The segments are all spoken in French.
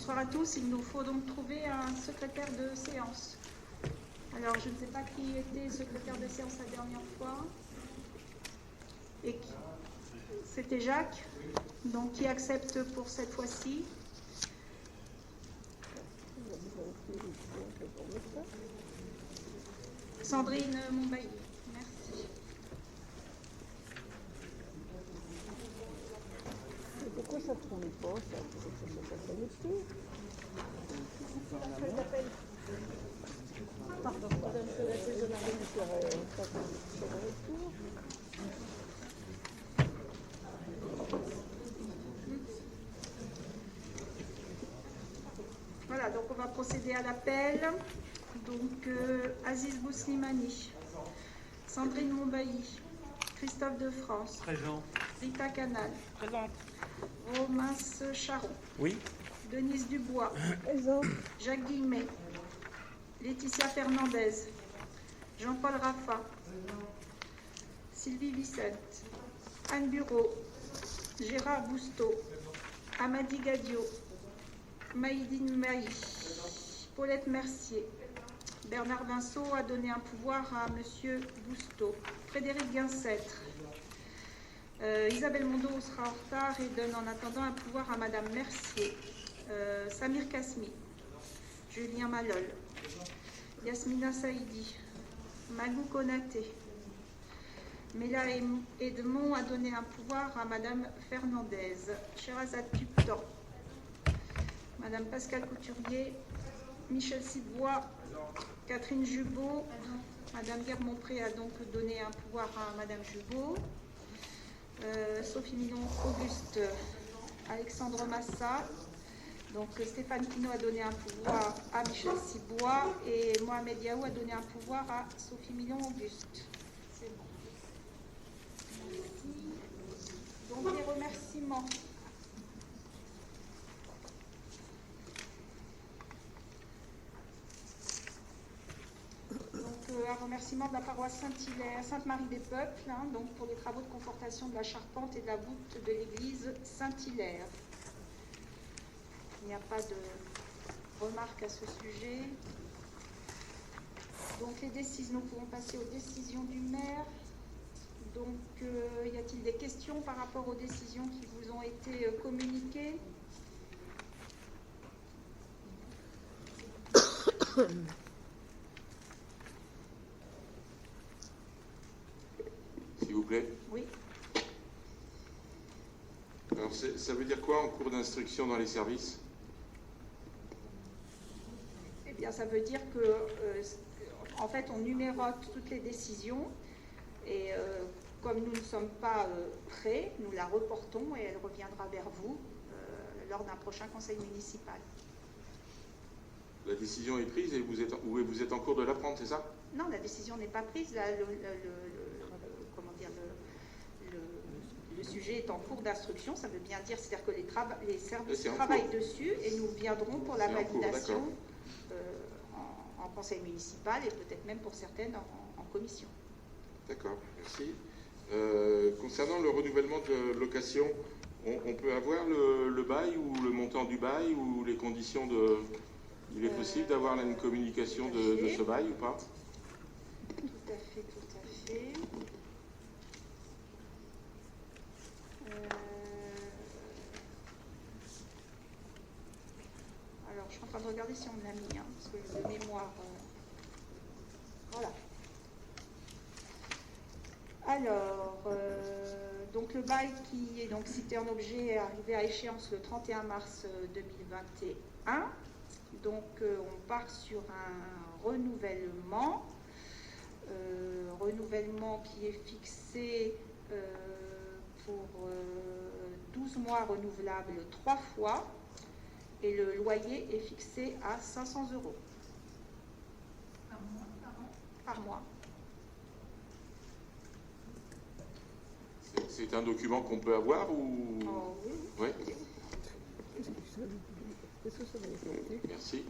Bonsoir à tous. Il nous faut donc trouver un secrétaire de séance. Alors, je ne sais pas qui était secrétaire de séance la dernière fois. Et c'était Jacques. Donc, qui accepte pour cette fois-ci? Sandrine Montbailly. Merci. Pourquoi ça ne tourne pas, ça sonne plus. Pardon, madame, c'est la saisonnerie du soirée, ça tourne retour. Voilà, donc on va procéder à l'appel. Donc, Aziz Bouslimani, Sandrine Montbailly, Christophe de France, Présent. Rita Canal, Présente. Romain Charon, Oui. Denise Dubois, Présent. Jacques Guillemet, Laetitia Fernandez, Jean-Paul Raffa, Sylvie Vicente, Anne Bureau, Gérard Bousteau, Amadi Gadio, Maïdine Maï, Paulette Mercier. Bernard Vinceau a donné un pouvoir à M. Bousteau. Frédéric Guincêtre. Isabelle Mondo sera en retard et donne en attendant un pouvoir à Mme Mercier. Samir Kasmi. Julien Malol. Yasmina Saïdi. Magou Konaté. Mela Edmond a donné un pouvoir à Mme Fernandez. Sherazade Tuptan. Mme Pascale Couturier. Michel Sidbois. Catherine Jubot. Mme Guermont-Pré a donc donné un pouvoir à Mme Jubot. Sophie Milon-Auguste. Alexandre Massa. Donc Stéphane Pinault a donné un pouvoir à Michel Sidbois et Mohamed Yaou a donné un pouvoir à Sophie Milon-Auguste. C'est bon. Merci. Donc les remerciements. Un remerciement de la paroisse Saint-Hilaire, Sainte-Marie-des-Peuples, donc pour les travaux de confortation de la charpente et de la voûte de l'église Saint-Hilaire. Il n'y a pas de remarques à ce sujet. Donc les décisions, nous pouvons passer aux décisions du maire. Donc y a-t-il des questions par rapport aux décisions qui vous ont été communiquées? S'il vous plaît. Oui. Alors, ça veut dire quoi en cours d'instruction dans les services? Eh bien, ça veut dire que, en fait, on numérote toutes les décisions et comme nous ne sommes pas prêts, nous la reportons et elle reviendra vers vous lors d'un prochain conseil municipal. La décision est prise et vous êtes en cours de la prendre, c'est ça? Non, la décision n'est pas prise. Là, le sujet est en cours d'instruction. Ça veut bien dire, c'est-à-dire que les services travaillent dessus et nous viendrons pour la validation en conseil municipal et peut-être même pour certaines en commission. D'accord, merci. Concernant le renouvellement de location, on peut avoir le bail ou le montant du bail ou les conditions de... Il est possible d'avoir une communication de ce bail ou pas? Tout à fait, tout à fait. Alors, je suis en train de regarder si on l'a mis, parce que de mémoire... Voilà. Alors, donc le bail qui est donc cité en objet est arrivé à échéance le 31 mars 2021. Donc, on part sur un renouvellement. Renouvellement qui est fixé pour 12 mois renouvelables 3 fois. Et le loyer est fixé à 500 €. Par mois, par mois. C'est un document qu'on peut avoir ou... Oh, oui. Oui. Merci.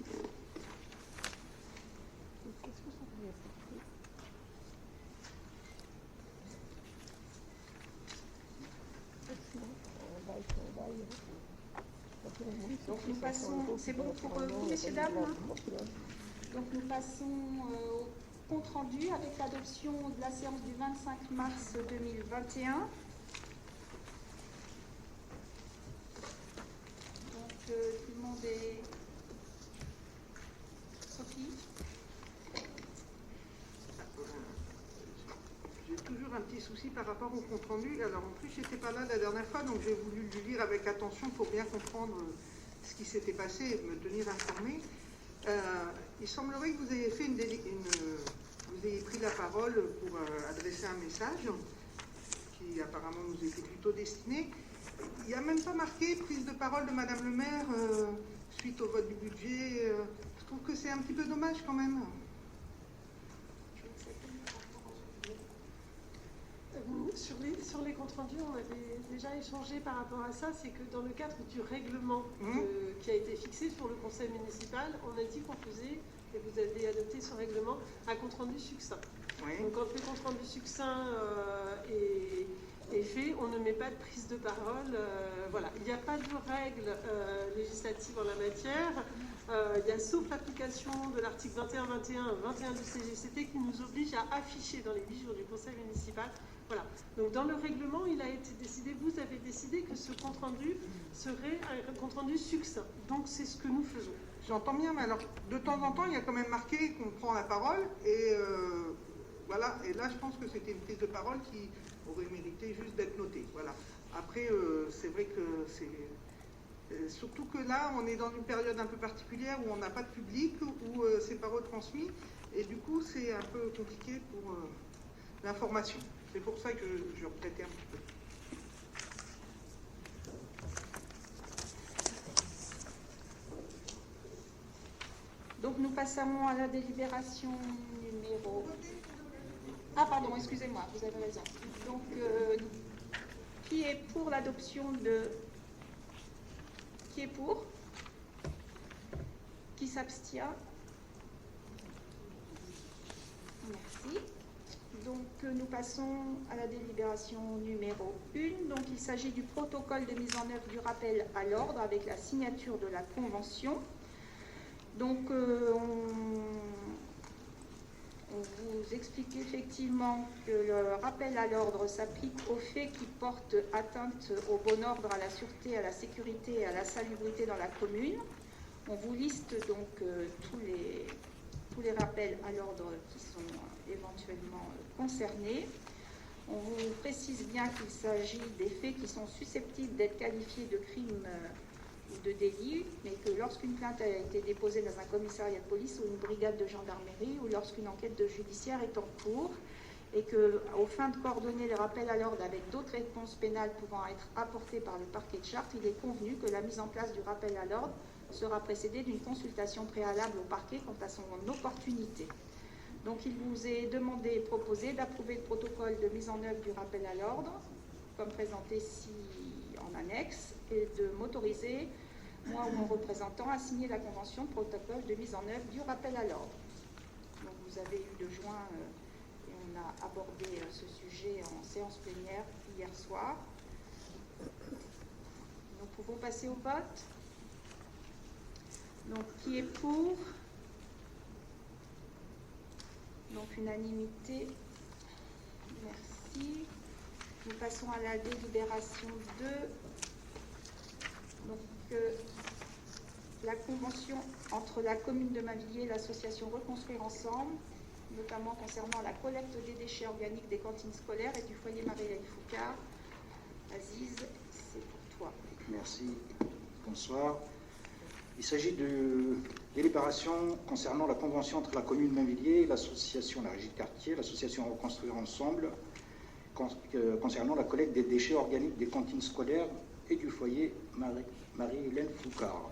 Merci. Donc nous passons, c'est bon pour vous, messieurs, dames, hein? Donc nous passons au compte rendu avec l'adoption de la séance du 25 mars 2021. Donc tout le monde est... Sophie? J'ai toujours un petit souci par rapport au compte rendu. Alors en plus, j'étais pas là la dernière fois, donc j'ai voulu le lire avec attention pour bien comprendre ce qui s'était passé et me tenir informé. Il semblerait que vous ayez fait vous ayez pris la parole pour adresser un message qui apparemment nous était plutôt destiné. Il n'y a même pas marqué prise de parole de Madame le maire suite au vote du budget. Je trouve que c'est un petit peu dommage quand même. Sur les comptes rendus, on avait déjà échangé par rapport à ça. C'est que dans le cadre du règlement qui a été fixé sur le conseil municipal, on a dit qu'on faisait, et vous avez adopté ce règlement, un compte rendu succinct. Oui. Donc quand le compte rendu succinct est fait, on ne met pas de prise de parole. Voilà, il n'y a pas de règles législatives en la matière. Il y a sauf l'application de l'article 21, 21, 21 du CGCT qui nous oblige à afficher dans les 8 jours du conseil municipal. Voilà. Donc dans le règlement, il a été décidé, vous avez décidé que ce compte rendu serait un compte rendu succinct. Donc c'est ce que nous faisons. J'entends bien, mais alors de temps en temps, il y a quand même marqué qu'on prend la parole et voilà. Et là, je pense que c'était une prise de parole qui aurait mérité juste d'être notée. Voilà. Après, c'est vrai que c'est surtout que là, on est dans une période un peu particulière où on n'a pas de public, où c'est pas retransmis, et du coup, c'est un peu compliqué pour l'information. C'est pour ça que je regrettais un petit peu. Donc nous passons à la délibération numéro... Ah pardon, excusez-moi, vous avez raison. Donc qui est pour l'adoption de... Qui est pour? Qui s'abstient? Merci. Donc nous passons à la délibération numéro 1. Donc il s'agit du protocole de mise en œuvre du rappel à l'ordre avec la signature de la convention. Donc on vous explique effectivement que le rappel à l'ordre s'applique aux faits qui portent atteinte au bon ordre, à la sûreté, à la sécurité et à la salubrité dans la commune. On vous liste donc tous les rappels à l'ordre qui sont éventuellement concernés. On vous précise bien qu'il s'agit des faits qui sont susceptibles d'être qualifiés de crimes ou de délits, mais que lorsqu'une plainte a été déposée dans un commissariat de police ou une brigade de gendarmerie, ou lorsqu'une enquête judiciaire est en cours, et qu'aux fins de coordonner les rappels à l'ordre avec d'autres réponses pénales pouvant être apportées par le parquet de Chartres, il est convenu que la mise en place du rappel à l'ordre sera précédée d'une consultation préalable au parquet quant à son opportunité. Donc il vous est demandé et proposé d'approuver le protocole de mise en œuvre du rappel à l'ordre, comme présenté ici en annexe, et de m'autoriser, moi ou mon représentant, à signer la convention de protocole de mise en œuvre du rappel à l'ordre. Donc vous avez eu le joint, et on a abordé ce sujet en séance plénière hier soir. Nous pouvons passer au vote. Donc qui est pour? Donc unanimité. Merci. Nous passons à la délibération 2. Donc la convention entre la commune de Mainvilliers et l'association Reconstruire Ensemble, notamment concernant la collecte des déchets organiques des cantines scolaires et du foyer Marie-Hélène Foucard. Aziz, c'est pour toi. Merci. Bonsoir. Il s'agit de délibération concernant la convention entre la commune de Mainvilliers, l'association La Régie de Quartier, l'association Reconstruire Ensemble, concernant la collecte des déchets organiques des cantines scolaires et du foyer Marie-Hélène Foucard.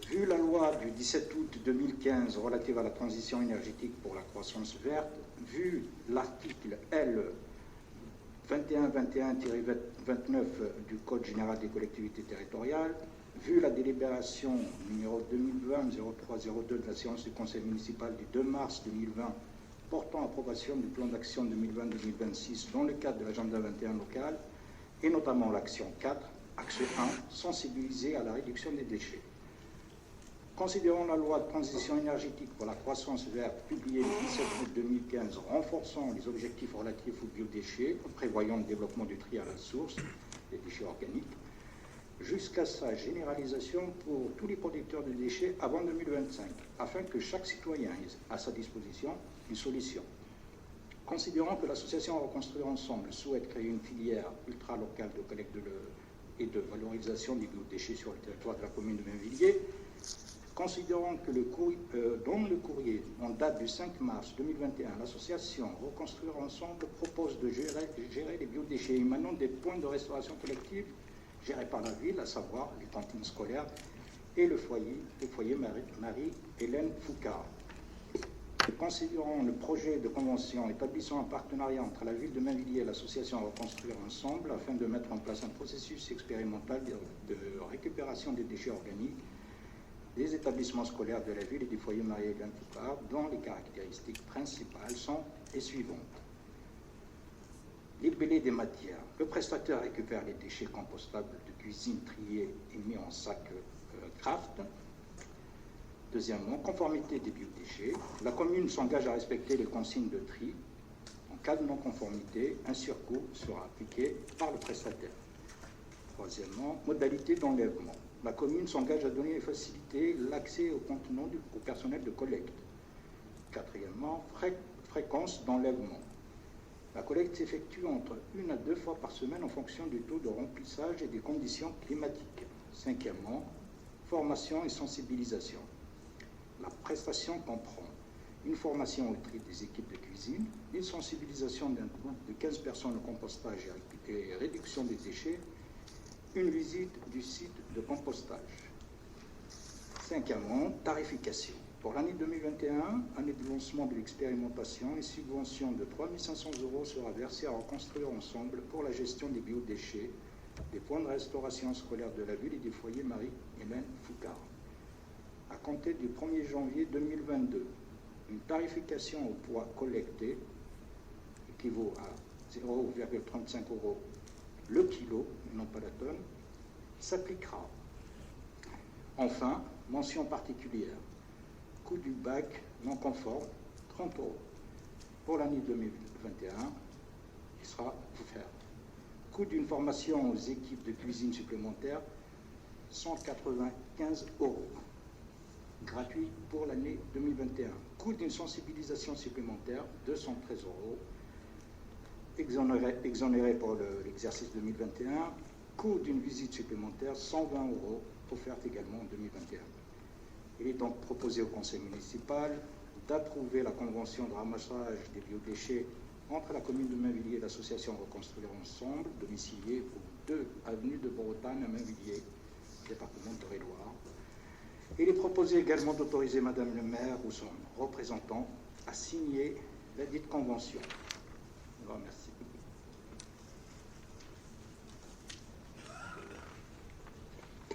Vu la loi du 17 août 2015 relative à la transition énergétique pour la croissance verte, vu l'article L 2121-29 du Code général des collectivités territoriales, vu la délibération numéro 2020-0302 de la séance du Conseil municipal du 2 mars 2020 portant approbation du plan d'action 2020-2026 dans le cadre de l'agenda 21 local, et notamment l'action 4, Axe 1, sensibiliser à la réduction des déchets. Considérant la loi de transition énergétique pour la croissance verte publiée le 17 août 2015 renforçant les objectifs relatifs aux biodéchets, prévoyant le développement du tri à la source des déchets organiques, jusqu'à sa généralisation pour tous les producteurs de déchets avant 2025, afin que chaque citoyen ait à sa disposition une solution. Considérant que l'association Reconstruire Ensemble souhaite créer une filière ultra-locale de collecte et de valorisation des biodéchets sur le territoire de la commune de Mainvilliers, considérant que dans le courrier en date du 5 mars 2021, l'association Reconstruire Ensemble propose de gérer les biodéchets émanant des points de restauration collective gérés par la ville, à savoir les cantines scolaires et le foyer Marie-Hélène Foucard. Considérant le projet de convention établissant un partenariat entre la ville de Mainvilliers et l'association Reconstruire Ensemble afin de mettre en place un processus expérimental de récupération des déchets organiques des établissements scolaires de la ville et du foyer Marie-Hélène Foucard, dont les caractéristiques principales sont les suivantes. Libellé des matières. Le prestataire récupère les déchets compostables de cuisine triés et mis en sac Kraft. Deuxièmement, conformité des biodéchets. La commune s'engage à respecter les consignes de tri. En cas de non-conformité, un surcoût sera appliqué par le prestataire. Troisièmement, modalité d'enlèvement. La commune s'engage à donner et faciliter l'accès au contenant au personnel de collecte. Quatrièmement, fréquence d'enlèvement. La collecte s'effectue entre 1 à 2 fois par semaine en fonction du taux de remplissage et des conditions climatiques. Cinquièmement, formation et sensibilisation. La prestation comprend une formation au tri des équipes de cuisine, une sensibilisation d'un groupe de 15 personnes au compostage et réduction des déchets, une visite du site de compostage. Cinquièmement, tarification. Pour l'année 2021, année de lancement de l'expérimentation, une subvention de 3 500 € sera versée à Reconstruire Ensemble pour la gestion des biodéchets, des points de restauration scolaire de la ville et du foyer Marie-Hélène Foucard. À compter du 1er janvier 2022, une tarification au poids collecté équivaut à 0,35 € le kilo, et non pas la tonne, s'appliquera. Enfin, mention particulière. Coût du bac non conforme, 30 €. Pour l'année 2021, il sera offert. Coût d'une formation aux équipes de cuisine supplémentaires, 195 €. Gratuit pour l'année 2021. Coût d'une sensibilisation supplémentaire, 213 €. Exonéré pour l'exercice 2021. Coût d'une visite supplémentaire, 120 € offerte également en 2021. Il est donc proposé au Conseil municipal d'approuver la convention de ramassage des biodéchets entre la commune de Mainvilliers et l'association Reconstruire Ensemble, domiciliée au 2 avenue de Bretagne à Mainvilliers, département de Eure-et-Loir. Il est proposé également d'autoriser Madame le maire ou son représentant à signer la dite convention. Je vous remercie.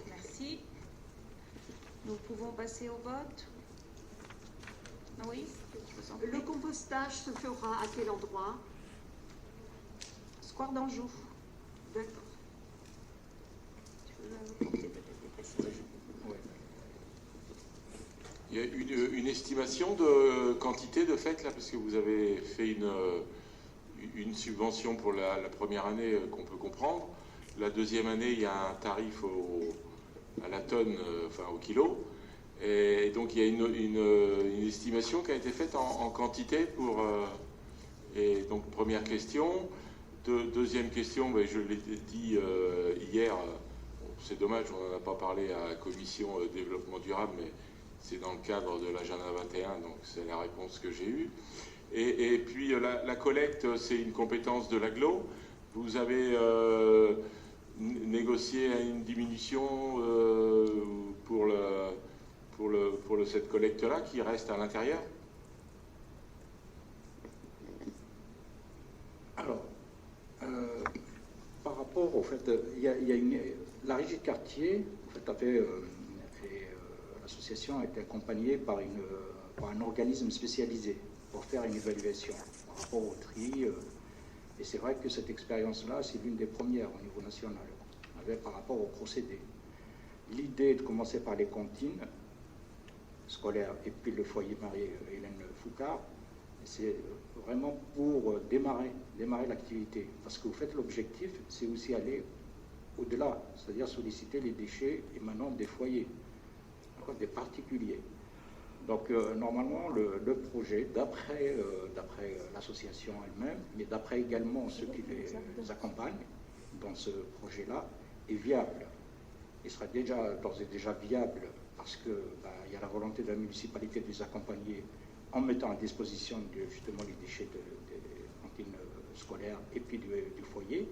Merci. Nous pouvons passer au vote. Oui, je vous en prie. Le compostage se fera à quel endroit? Square d'Anjou. D'accord. Tu veux apporter peut-être des précisions? Ouais. Il y a une estimation de quantité de fait là, parce que vous avez fait une subvention pour la première année qu'on peut comprendre. La deuxième année, il y a un tarif à la tonne, enfin au kilo. Et donc il y a une estimation qui a été faite en quantité pour... et donc première question. Deuxième question, ben, je l'ai dit hier, c'est dommage, on n'en a pas parlé à la commission développement durable, mais c'est dans le cadre de l'agenda 21, donc c'est la réponse que j'ai eue. Et puis la collecte, c'est une compétence de l'agglo. Vous avez négocié une diminution pour cette collecte-là qui reste à l'intérieur? Alors, par rapport au fait, la régie de quartier, en fait, l'association a été accompagnée par un organisme spécialisé pour faire une évaluation par rapport au tri. Et c'est vrai que cette expérience-là, c'est l'une des premières au niveau national. avait par rapport au procédé. L'idée de commencer par les cantines scolaires et puis le foyer Marie-Hélène Foucard, c'est vraiment pour démarrer l'activité. Parce que vous faites l'objectif, c'est aussi aller au-delà, c'est-à-dire solliciter les déchets émanant des foyers, des particuliers. Donc normalement, le projet, d'après l'association elle-même, mais d'après également ceux qui les accompagnent dans ce projet-là, est viable. Il sera d'ores et déjà viable parce qu'il y a la volonté de la municipalité de les accompagner en mettant à disposition justement les déchets des cantines scolaires et puis du foyer.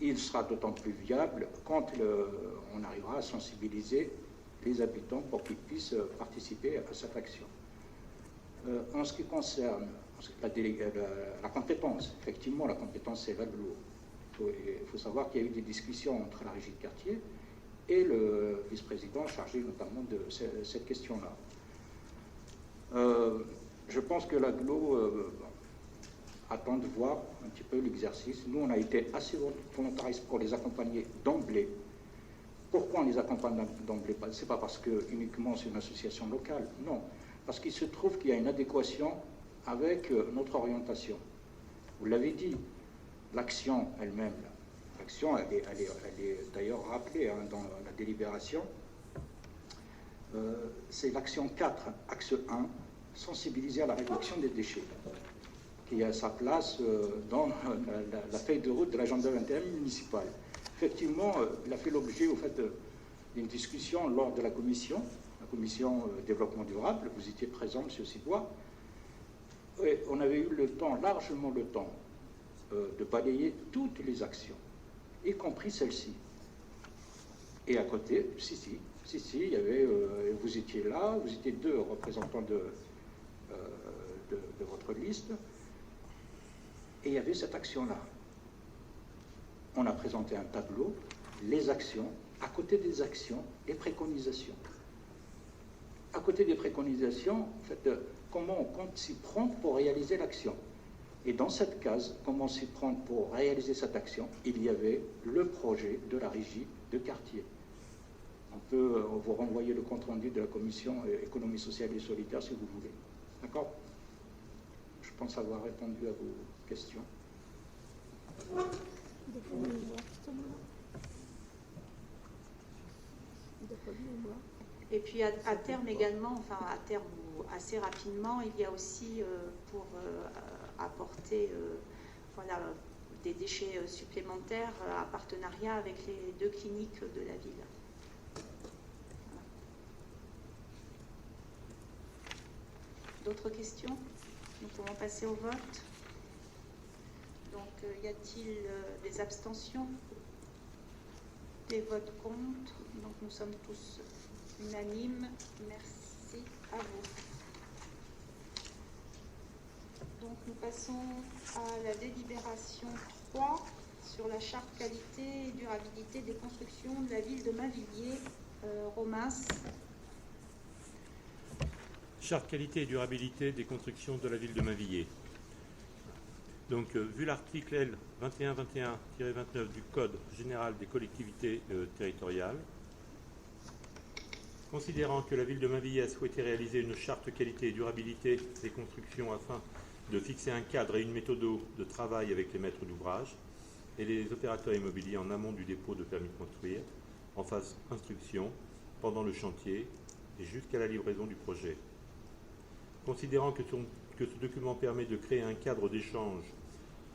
Il sera d'autant plus viable quand on arrivera à sensibiliser les habitants pour qu'ils puissent participer à cette action. En ce qui concerne la compétence, effectivement, la compétence c'est l'AGLO. Il faut savoir qu'il y a eu des discussions entre la régie de quartier et le vice-président chargé notamment de cette question-là. Je pense que l'AGLO attend de voir un petit peu l'exercice. Nous, on a été assez volontaristes pour les accompagner d'emblée. Pourquoi on les accompagne d'emblée? Ce n'est pas parce que uniquement c'est une association locale, non. Parce qu'il se trouve qu'il y a une adéquation avec notre orientation. Vous l'avez dit, l'action elle-même, l'action, elle est d'ailleurs rappelée dans la délibération. C'est l'action 4, axe 1, sensibiliser à la réduction des déchets, qui a sa place dans la feuille de route de l'agenda 21 municipal. Effectivement, il a fait l'objet au fait d'une discussion lors de la commission développement durable. Vous étiez présent, M. Sibois. Et on avait eu largement le temps, de balayer toutes les actions, y compris celle-ci. Et à côté, il y avait, vous étiez là, vous étiez 2 représentants de votre liste, et il y avait cette action-là. On a présenté un tableau, les actions, à côté des actions, les préconisations. À côté des préconisations, en fait, comment on compte s'y prendre pour réaliser l'action. Et dans cette case, comment s'y prendre pour réaliser cette action, il y avait le projet de la régie de quartier. On peut vous renvoyer le compte-rendu de la commission économie sociale et solidaire si vous voulez. D'accord? Je pense avoir répondu à vos questions. Et puis à terme également, enfin à terme ou assez rapidement, il y a aussi pour apporter voilà, des déchets supplémentaires à partenariat avec les 2 cliniques de la ville. Voilà. D'autres questions? Nous pouvons passer au vote. Donc, y a-t-il des abstentions? Des votes contre? Donc, nous sommes tous unanimes. Merci à vous. Donc, nous passons à la délibération 3 sur la charte qualité et durabilité des constructions de la ville de Mainvilliers. Romans. Charte qualité et durabilité des constructions de la ville de Mainvilliers. Donc, vu l'article L 2121-29 du Code général des collectivités territoriales, considérant que la ville de Mainvilliers a souhaité réaliser une charte qualité et durabilité des constructions afin de fixer un cadre et une méthode de travail avec les maîtres d'ouvrage et les opérateurs immobiliers en amont du dépôt de permis de construire, en phase instruction, pendant le chantier et jusqu'à la livraison du projet. Considérant que ce document permet de créer un cadre d'échange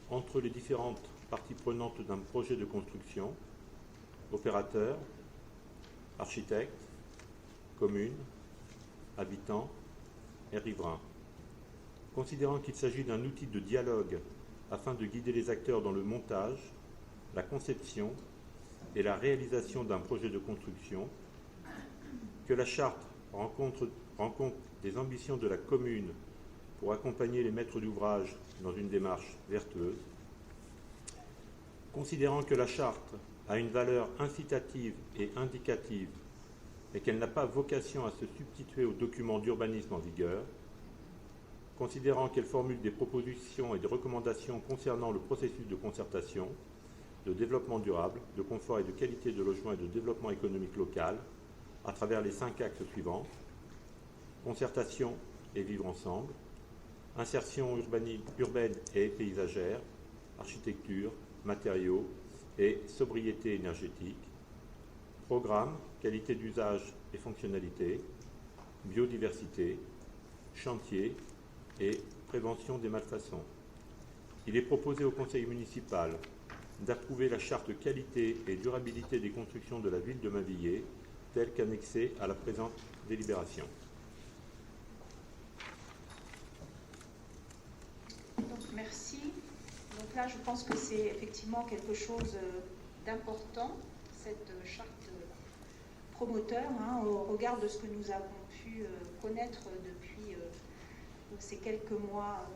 entre les différentes parties prenantes d'un projet de construction, opérateurs, architectes, communes, habitants et riverains. Considérant qu'il s'agit d'un outil de dialogue afin de guider les acteurs dans le montage, la conception et la réalisation d'un projet de construction, que la charte rencontre des ambitions de la commune pour accompagner les maîtres d'ouvrage dans une démarche vertueuse, considérant que la charte a une valeur incitative et indicative et qu'elle n'a pas vocation à se substituer aux documents d'urbanisme en vigueur, considérant qu'elle formule des propositions et des recommandations concernant le processus de concertation, de développement durable, de confort et de qualité de logement et de développement économique local à travers les 5 axes suivants: concertation et vivre ensemble, insertion urbaine et paysagère, architecture, matériaux et sobriété énergétique, programme, qualité d'usage et fonctionnalité, biodiversité, chantier et prévention des malfaçons. Il est proposé au conseil municipal d'approuver la charte qualité et durabilité des constructions de la ville de Mainvilliers telle qu'annexée à la présente délibération. Donc, merci. Donc là, je pense que c'est effectivement quelque chose d'important, cette charte promoteur, au regard de ce que nous avons pu connaître depuis ces quelques mois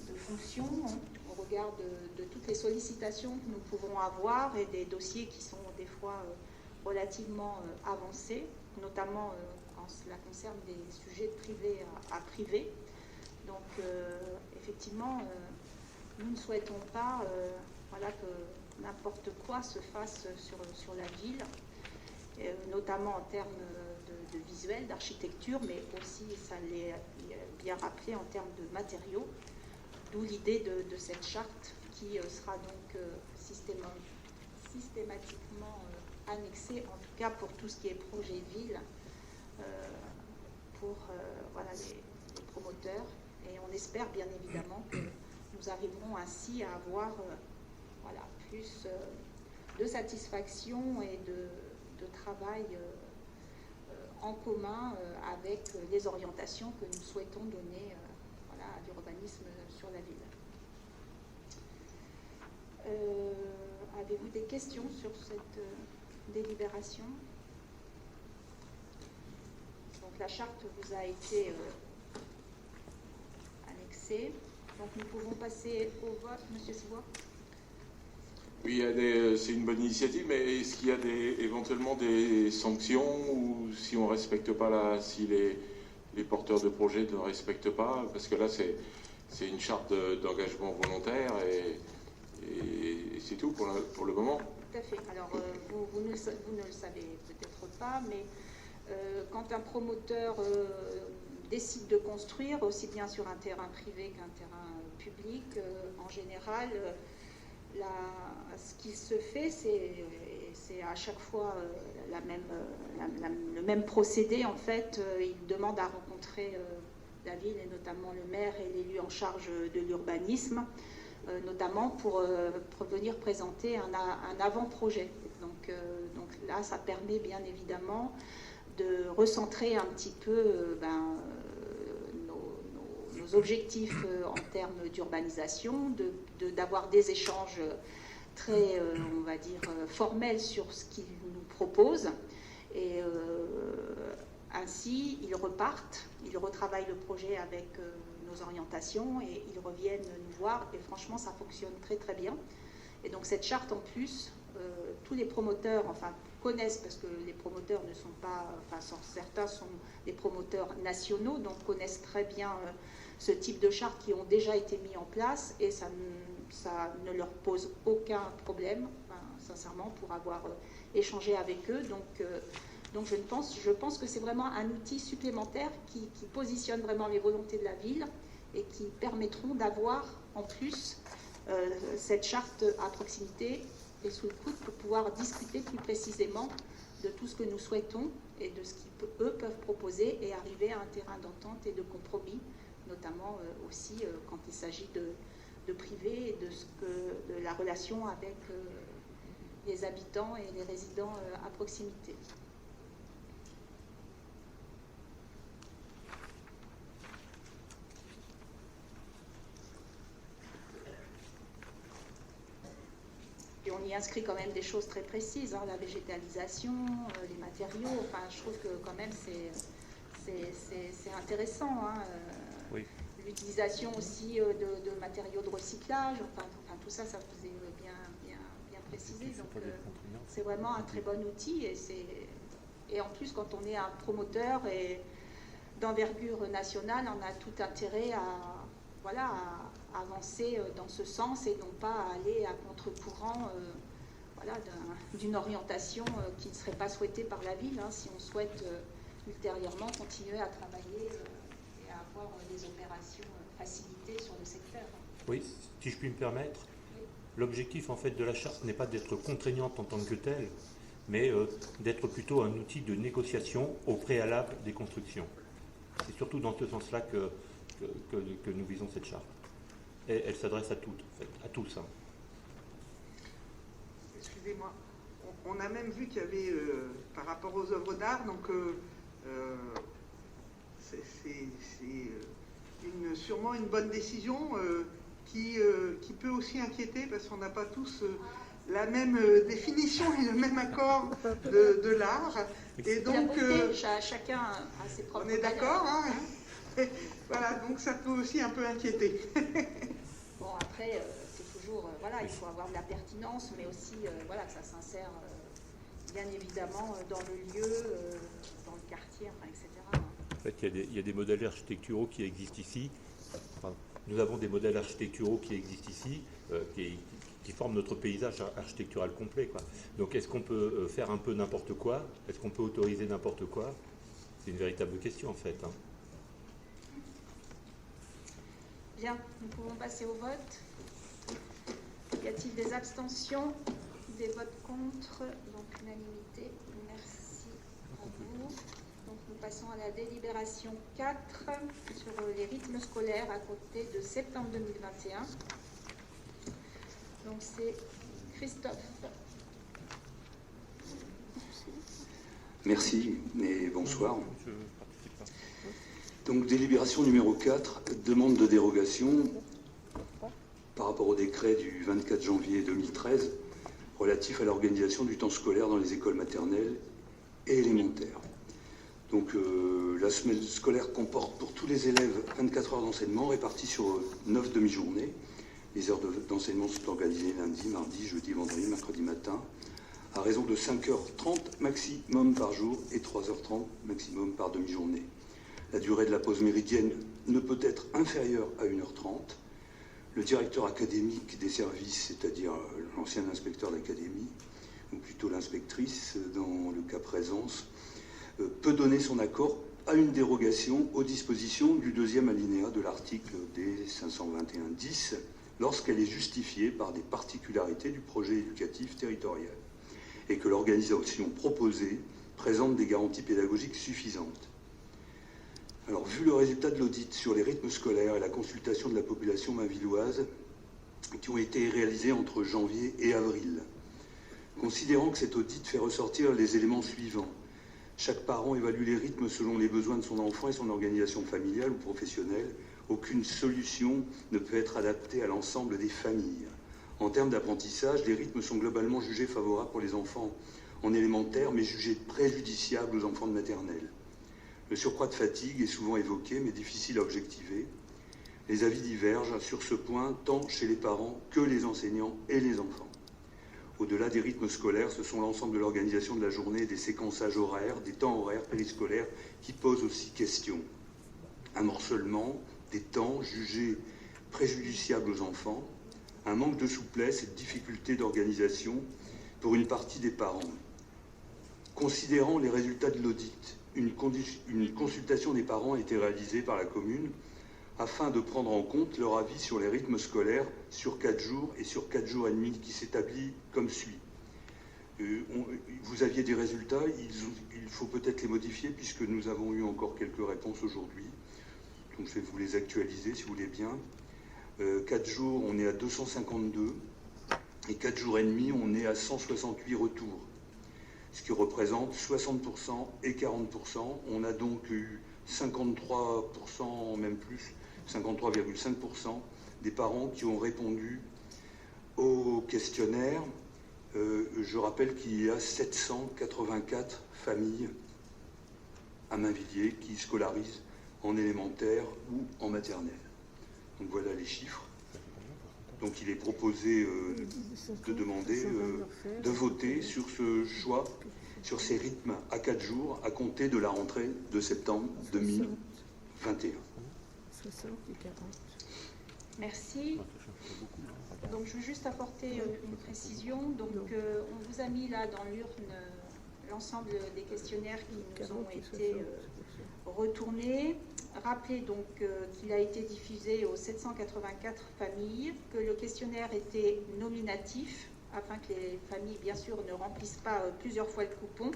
de fonction, au regard de toutes les sollicitations que nous pouvons avoir et des dossiers qui sont des fois relativement avancés, notamment quand cela concerne des sujets de privé à privé. Donc, effectivement, nous ne souhaitons pas que n'importe quoi se fasse sur la ville, notamment en termes de visuel, d'architecture, mais aussi, ça l'est bien rappelé, en termes de matériaux, d'où l'idée de cette charte qui sera donc systématiquement annexée, en tout cas pour tout ce qui est projet ville, pour les promoteurs. Et on espère bien évidemment que nous arriverons ainsi à avoir plus de satisfaction et de travail en commun avec les orientations que nous souhaitons donner à l'urbanisme sur la ville. Avez-vous des questions sur cette délibération? Donc la charte vous a été annexée. Donc nous pouvons passer au vote. Monsieur Sivois? Oui, c'est une bonne initiative, mais est-ce qu'il y a éventuellement des sanctions ou si on ne respecte pas si les porteurs de projets ne respectent pas? Parce que là, c'est une charte d'engagement volontaire et c'est tout pour le moment. Tout à fait. Alors, vous ne le savez peut-être pas, mais quand un promoteur décide de construire, aussi bien sur un terrain privé qu'un terrain public, en général, ce qui se fait, c'est à chaque fois le même procédé. En fait, il demande à rencontrer la ville et notamment le maire et l'élu en charge de l'urbanisme, notamment pour venir présenter un avant-projet. Donc là, ça permet bien évidemment de recentrer un petit peu nos objectifs en termes d'urbanisation, d'avoir des échanges très, on va dire, formels sur ce qu'ils nous proposent. Et ainsi, ils repartent, ils retravaillent le projet avec nos orientations et ils reviennent nous voir. Et franchement, ça fonctionne très très bien. Et donc cette charte, en plus, tous les promoteurs, connaissent, parce que les promoteurs ne sont pas, certains sont des promoteurs nationaux, donc connaissent très bien ce type de chartes qui ont déjà été mis en place, et ça ne leur pose aucun problème, sincèrement, pour avoir échangé avec eux. Donc je pense que c'est vraiment un outil supplémentaire qui positionne vraiment les volontés de la ville et qui permettront d'avoir en plus cette charte à proximité et sous le coude pour pouvoir discuter plus précisément de tout ce que nous souhaitons et de ce qu'eux peuvent proposer et arriver à un terrain d'entente et de compromis, notamment aussi quand il s'agit de privé et de la relation avec les habitants et les résidents à proximité. Et on y inscrit quand même des choses très précises, la végétalisation, les matériaux. Je trouve que quand même c'est intéressant. Oui. L'utilisation aussi de matériaux de recyclage. Tout ça, ça vous est bien précisé. Donc c'est vraiment un très bon outil. Et en plus, quand on est un promoteur d'envergure nationale, on a tout intérêt à avancer dans ce sens et non pas à aller à contre-courant voilà, d'une orientation qui ne serait pas souhaitée par la ville, hein, si on souhaite ultérieurement continuer à travailler et à avoir des opérations facilitées sur le secteur. Oui, si je puis me permettre, l'objectif en fait de la charte n'est pas d'être contraignante en tant que telle, mais d'être plutôt un outil de négociation au préalable des constructions. C'est surtout dans ce sens-là que nous visons cette charte. Et elle s'adresse à toutes, en fait, à tous. Hein. Excusez-moi, on a même vu qu'il y avait, par rapport aux œuvres d'art, donc c'est sûrement une bonne décision qui peut aussi inquiéter, parce qu'on n'a pas tous la même définition et le même accord de l'art. Et donc, chacun a ses propres. on est d'accord, hein. Voilà, donc ça peut aussi un peu inquiéter. Bon, après, c'est toujours, voilà, il faut avoir de la pertinence, mais aussi, voilà, que ça s'insère, bien évidemment, dans le lieu, dans le quartier, enfin, etc. En fait, il y a des modèles architecturaux qui existent ici. Enfin, nous avons des modèles architecturaux qui existent ici, qui forment notre paysage architectural complet, quoi. Donc, est-ce qu'on peut faire un peu n'importe quoi? Est-ce qu'on peut autoriser n'importe quoi? C'est une véritable question, en fait. Hein. Bien, nous pouvons passer au vote. Y a-t-il des abstentions? Des votes contre? Donc unanimité. Merci à vous. Donc nous passons à la délibération 4 sur les rythmes scolaires à compter de septembre 2021. Donc c'est Christophe. Merci et bonsoir. Donc, délibération numéro 4, demande de dérogation par rapport au décret du 24 janvier 2013 relatif à l'organisation du temps scolaire dans les écoles maternelles et élémentaires. Donc, la semaine scolaire comporte pour tous les élèves 24 heures d'enseignement réparties sur 9 demi-journées. Les heures d'enseignement sont organisées lundi, mardi, jeudi, vendredi, mercredi matin, à raison de 5h30 maximum par jour et 3h30 maximum par demi-journée. La durée de la pause méridienne ne peut être inférieure à 1h30. Le directeur académique des services, c'est-à-dire l'ancien inspecteur d'académie, ou plutôt l'inspectrice dans le cas présence, peut donner son accord à une dérogation aux dispositions du deuxième alinéa de l'article D521-10 lorsqu'elle est justifiée par des particularités du projet éducatif territorial et que l'organisation proposée présente des garanties pédagogiques suffisantes. Alors, vu le résultat de l'audit sur les rythmes scolaires et la consultation de la population mainvilloise qui ont été réalisés entre janvier et avril, considérant que cet audit fait ressortir les éléments suivants. Chaque parent évalue les rythmes selon les besoins de son enfant et son organisation familiale ou professionnelle. Aucune solution ne peut être adaptée à l'ensemble des familles. En termes d'apprentissage, les rythmes sont globalement jugés favorables pour les enfants en élémentaire, mais jugés préjudiciables aux enfants de maternelle. Le surcroît de fatigue est souvent évoqué, mais difficile à objectiver. Les avis divergent sur ce point, tant chez les parents que les enseignants et les enfants. Au-delà des rythmes scolaires, ce sont l'ensemble de l'organisation de la journée, des séquençages horaires, des temps horaires périscolaires qui posent aussi question. Un morcellement des temps jugés préjudiciables aux enfants, un manque de souplesse et de difficulté d'organisation pour une partie des parents. Considérant les résultats de l'audit, une consultation des parents a été réalisée par la commune afin de prendre en compte leur avis sur les rythmes scolaires sur 4 jours et sur 4 jours et demi qui s'établit comme suit. Vous aviez des résultats, il faut peut-être les modifier puisque nous avons eu encore quelques réponses aujourd'hui. Donc je vais vous les actualiser si vous voulez bien. 4 jours, on est à 252 et 4 jours et demi, on est à 168 retours. Ce qui représente 60% et 40%. On a donc eu 53%, même plus, 53,5% des parents qui ont répondu au questionnaire. Je rappelle qu'il y a 784 familles à Mainvilliers qui scolarisent en élémentaire ou en maternelle. Donc voilà les chiffres. Donc il est proposé de demander de voter sur ce choix, sur ces rythmes à 4 jours à compter de la rentrée de septembre 2021. Merci. Donc, je veux juste apporter une précision. Donc, on vous a mis là dans l'urne l'ensemble des questionnaires qui nous ont été retournés. Rappelez donc qu'il a été diffusé aux 784 familles, que le questionnaire était nominatif, afin que les familles, bien sûr, ne remplissent pas plusieurs fois le coupon,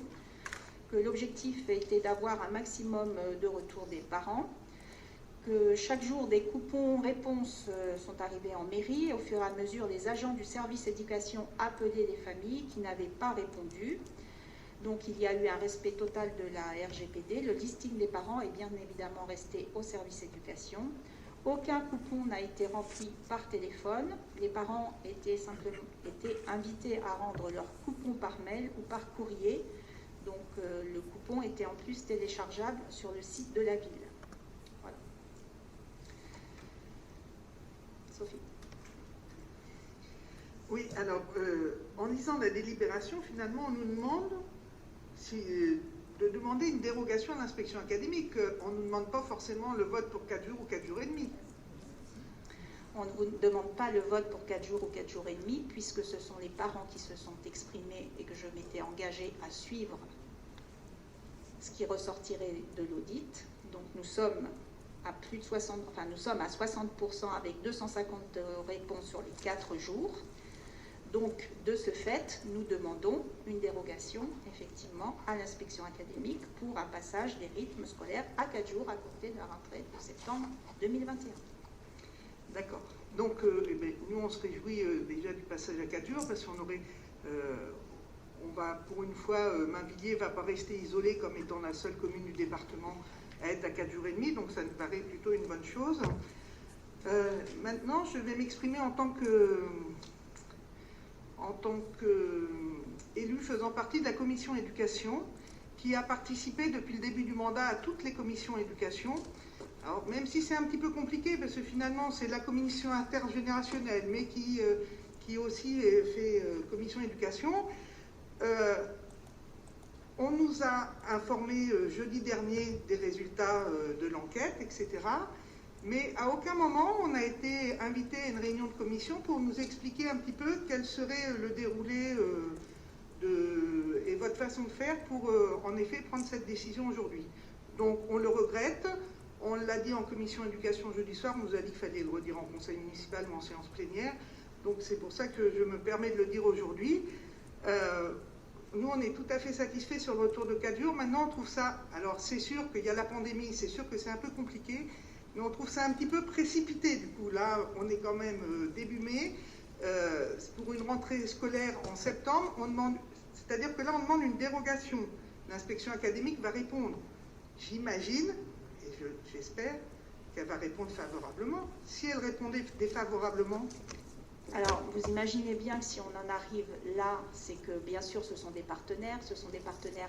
que l'objectif était d'avoir un maximum de retours des parents, que chaque jour des coupons réponses sont arrivés en mairie. Au fur et à mesure, les agents du service éducation appelaient les familles qui n'avaient pas répondu. Donc il y a eu un respect total de la RGPD. Le listing des parents est bien évidemment resté au service éducation. Aucun coupon n'a été rempli par téléphone. Les parents étaient invités à rendre leur coupon par mail ou par courrier. Donc le coupon était en plus téléchargeable sur le site de la ville. Voilà. Sophie. Oui, alors, en lisant la délibération, finalement, on nous demande de demander une dérogation à l'inspection académique. On ne nous demande pas forcément le vote pour 4 jours ou 4 jours et demi. On ne vous demande pas le vote pour 4 jours ou 4 jours et demi, puisque ce sont les parents qui se sont exprimés et que je m'étais engagée à suivre ce qui ressortirait de l'audit. Donc nous sommes à plus de 60%, enfin nous sommes à 60% avec 250 réponses sur les 4 jours. Donc, de ce fait, nous demandons une dérogation, effectivement, à l'inspection académique pour un passage des rythmes scolaires à 4 jours à compter de la rentrée de septembre 2021. D'accord. Donc, nous, on se réjouit déjà du passage à 4 jours parce qu'on aurait... on va, pour une fois, Mainvilliers ne va pas rester isolé comme étant la seule commune du département à être à 4 jours et demi, donc ça me paraît plutôt une bonne chose. Maintenant, je vais m'exprimer en tant qu'élu faisant partie de la commission éducation, qui a participé depuis le début du mandat à toutes les commissions éducation. Alors, même si c'est un petit peu compliqué, parce que finalement, c'est la commission intergénérationnelle, mais qui aussi fait commission éducation, on nous a informé jeudi dernier des résultats de l'enquête, etc. Mais à aucun moment on a été invité à une réunion de commission pour nous expliquer un petit peu quel serait le déroulé et votre façon de faire pour en effet prendre cette décision aujourd'hui. Donc on le regrette, on l'a dit en commission éducation jeudi soir, on nous a dit qu'il fallait le redire en conseil municipal ou en séance plénière. Donc c'est pour ça que je me permets de le dire aujourd'hui. Nous, on est tout à fait satisfaits sur le retour de 4 jours. Maintenant, on trouve ça... Alors, c'est sûr qu'il y a la pandémie, c'est sûr que c'est un peu compliqué, mais on trouve ça un petit peu précipité. Du coup, là, on est quand même début mai. Pour une rentrée scolaire en septembre, on demande... C'est-à-dire que là, on demande une dérogation. L'inspection académique va répondre. J'imagine, et j'espère, qu'elle va répondre favorablement. Si elle répondait défavorablement... Alors, vous imaginez bien que si on en arrive là, c'est que bien sûr ce sont des partenaires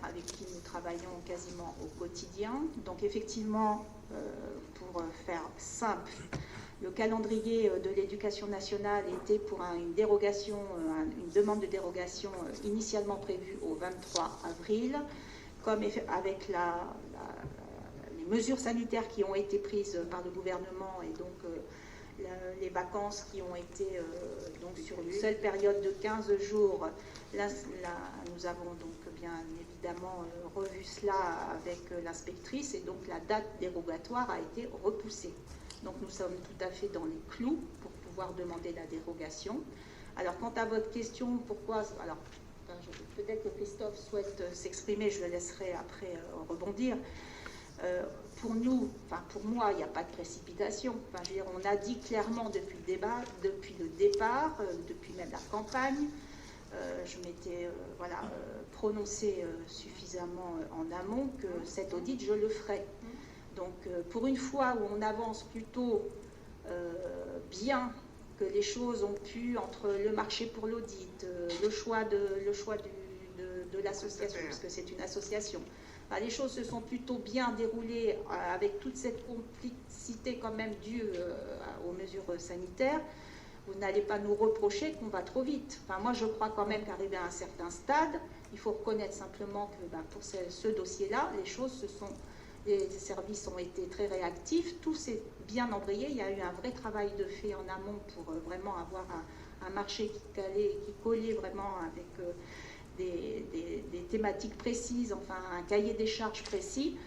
avec qui nous travaillons quasiment au quotidien. Donc effectivement, pour faire simple, le calendrier de l'éducation nationale était pour une dérogation, une demande de dérogation initialement prévue au 23 avril, comme avec les mesures sanitaires qui ont été prises par le gouvernement et donc les vacances qui ont été donc sur une seule période de 15 jours. Là, nous avons donc bien évidemment revu cela avec l'inspectrice et donc la date dérogatoire a été repoussée. Donc nous sommes tout à fait dans les clous pour pouvoir demander la dérogation. Alors quant à votre question, pourquoi... Alors peut-être que Christophe souhaite s'exprimer, je le laisserai après rebondir. Pour nous, enfin pour moi, il n'y a pas de précipitation. Enfin, je veux dire, on a dit clairement depuis le départ, depuis même la campagne, je m'étais prononcée suffisamment en amont que cet audit, je le ferai. Donc, pour une fois où on avance plutôt bien, que les choses ont pu, entre le marché pour l'audit, le choix de l'association, parce que c'est une association, les choses se sont plutôt bien déroulées avec toute cette complicité quand même due aux mesures sanitaires. Vous n'allez pas nous reprocher qu'on va trop vite. Enfin, moi, je crois quand même qu'arrivé à un certain stade, il faut reconnaître simplement que pour ce dossier-là, les choses se sont les services ont été très réactifs, tout s'est bien embrayé, il y a eu un vrai travail de fait en amont pour vraiment avoir un marché qui collait vraiment avec des thématiques précises, enfin un cahier des charges précis.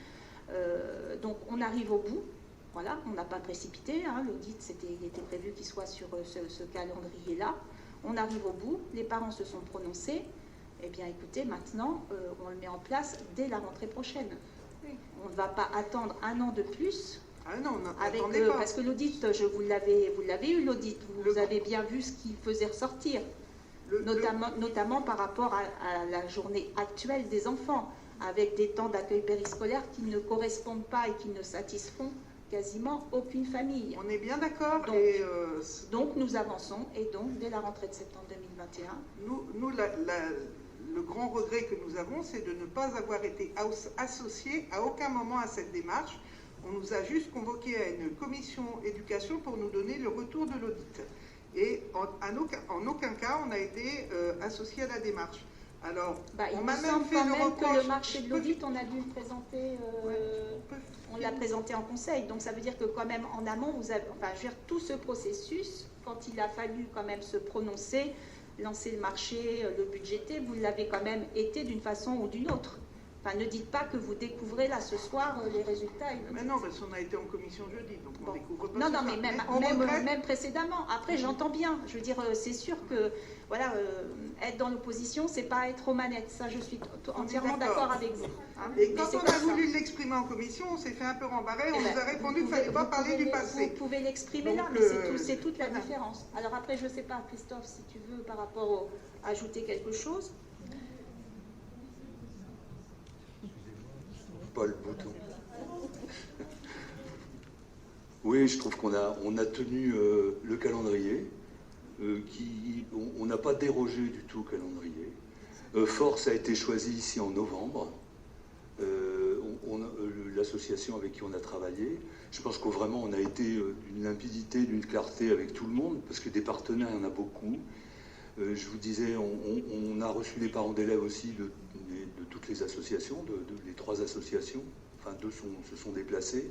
Donc on arrive au bout, voilà, on n'a pas précipité, hein, l'audit il était prévu qu'il soit sur ce calendrier-là. On arrive au bout, les parents se sont prononcés, eh bien écoutez, maintenant on le met en place dès la rentrée prochaine. Oui. On ne va pas attendre un an de plus. Ah non, on avec n'attendait pas. parce que l'audit, vous l'avez eu l'audit, vous avez bien vu ce qu'il faisait ressortir, notamment par rapport à la journée actuelle des enfants, avec des temps d'accueil périscolaire qui ne correspondent pas et qui ne satisfont quasiment aucune famille. On est bien d'accord. Donc nous avançons, et donc dès la rentrée de septembre 2021. Nous le grand regret que nous avons, c'est de ne pas avoir été associés à aucun moment à cette démarche. On nous a juste convoqués à une commission éducation pour nous donner le retour de l'audit. Et en aucun cas, on a été associés à la démarche. Alors, il on me m'a même semble fait quand le même reproche. que le marché de l'audit, on a dû le présenter, on l'a présenté en conseil. Donc ça veut dire que quand même en amont, vous avez, enfin, je veux dire, tout ce processus, quand il a fallu quand même se prononcer, lancer le marché, le budgéter, vous l'avez quand même été d'une façon ou d'une autre. Enfin, ne dites pas que vous découvrez là ce soir les résultats. Mais non, parce qu'on a été en commission jeudi, donc on découvre pas. Non, ce mais soir. même précédemment. Après, j'entends bien. Je veux dire, c'est sûr que voilà, être dans l'opposition, c'est pas être aux manettes. Ça, je suis entièrement d'accord avec vous. Hein. Et quand on a voulu l'exprimer en commission, on s'est fait un peu rembarrer. On nous a répondu qu'il ne fallait pas parler du passé. Vous pouvez l'exprimer là, mais c'est toute la différence. Alors après, je ne sais pas, Christophe, si tu veux, par rapport à ajouter quelque chose. Pas le bouton. Oui, je trouve qu'on a tenu le calendrier, on n'a pas dérogé du tout au calendrier. Force a été choisi ici en novembre. L'association avec qui on a travaillé, je pense que vraiment on a été d'une limpidité, d'une clarté avec tout le monde, parce que des partenaires, il y en a beaucoup. Je vous disais, on a reçu les parents d'élèves aussi de toutes les associations, les 3 associations, enfin 2 se sont déplacés.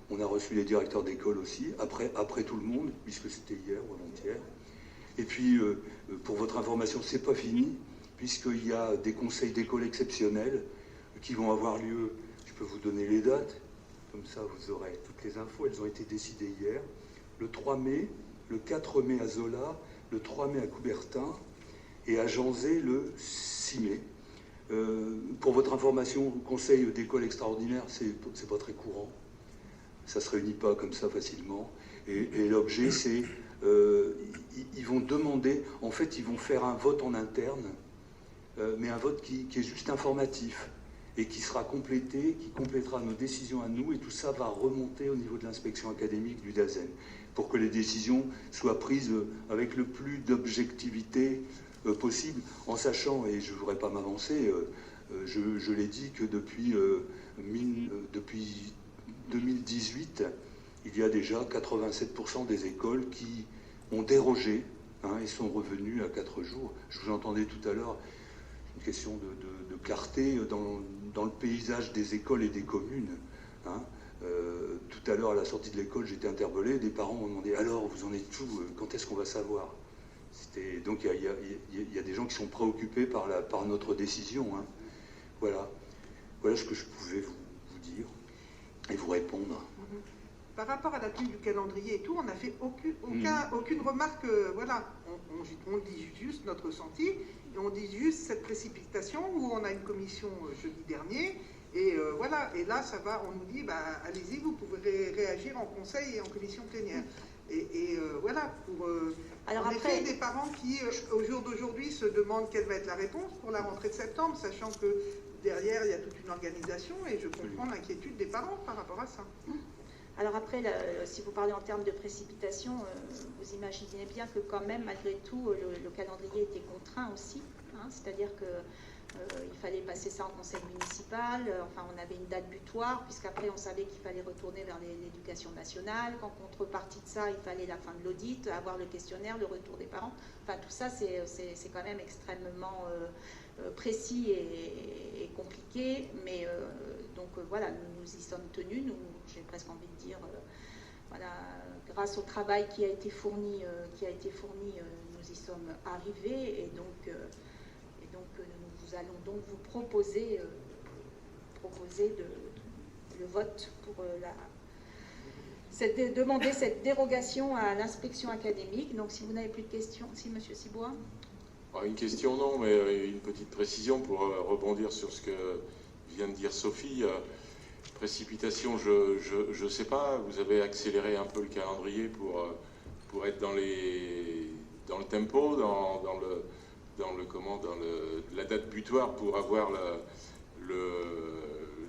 On a reçu les directeurs d'école aussi, après tout le monde, puisque c'était hier ou avant-hier. Et puis, pour votre information, c'est pas fini, puisqu'il y a des conseils d'école exceptionnels qui vont avoir lieu, je peux vous donner les dates, comme ça vous aurez toutes les infos, elles ont été décidées hier, le 3 mai, le 4 mai à Zola, le 3 mai à Coubertin, et à Janzé le 6 mai. Pour votre information, conseil d'école extraordinaire, c'est pas très courant. Ça se réunit pas comme ça facilement. Et l'objet, c'est ils vont demander, en fait, ils vont faire un vote en interne, mais un vote qui est juste informatif et qui sera complété, qui complétera nos décisions à nous, et tout ça va remonter au niveau de l'inspection académique du DAZEN, pour que les décisions soient prises avec le plus d'objectivité possible, en sachant, et je ne voudrais pas m'avancer, je l'ai dit que depuis 2018, il y a déjà 87% des écoles qui ont dérogé et sont revenues à 4 jours. Je vous entendais tout à l'heure une question de clarté dans le paysage des écoles et des communes. Tout à l'heure, à la sortie de l'école, j'étais interpellé, des parents m'ont demandé « Alors, vous en êtes où? Quand est-ce qu'on va savoir ?» Donc il y a des gens qui sont préoccupés par notre décision. Voilà ce que je pouvais vous dire et vous répondre. Par rapport à la tenue du calendrier et tout, on n'a fait aucune remarque. Voilà, on dit juste notre ressenti, et on dit juste cette précipitation où on a une commission jeudi dernier. Et voilà, et là ça va, on nous dit, allez-y, vous pouvez réagir en conseil et en commission plénière. Et voilà, Alors en après, effet, des parents qui, au jour d'aujourd'hui, se demandent quelle va être la réponse pour la rentrée de septembre, sachant que derrière, il y a toute une organisation, et je comprends l'inquiétude des parents par rapport à ça. Alors après, si vous parlez en termes de précipitation, vous imaginez bien que quand même, malgré tout, le calendrier était contraint aussi, c'est-à-dire que il fallait passer ça en conseil municipal, enfin on avait une date butoir, puisqu'après on savait qu'il fallait retourner vers l'éducation nationale, qu'en contrepartie de ça, il fallait la fin de l'audit, avoir le questionnaire, le retour des parents, enfin tout ça c'est quand même extrêmement précis et compliqué, mais Donc voilà, nous y sommes tenus, j'ai presque envie de dire, voilà, grâce au travail qui a été fourni, nous y sommes arrivés, et donc nous allons donc vous proposer le vote pour demander cette dérogation à l'inspection académique. Donc si vous n'avez plus de questions, si Monsieur Cibois. Une question non, mais une petite précision pour rebondir sur ce que vient de dire Sophie. Précipitation, je sais pas, vous avez accéléré un peu le calendrier pour être dans le tempo, dans la date butoir pour avoir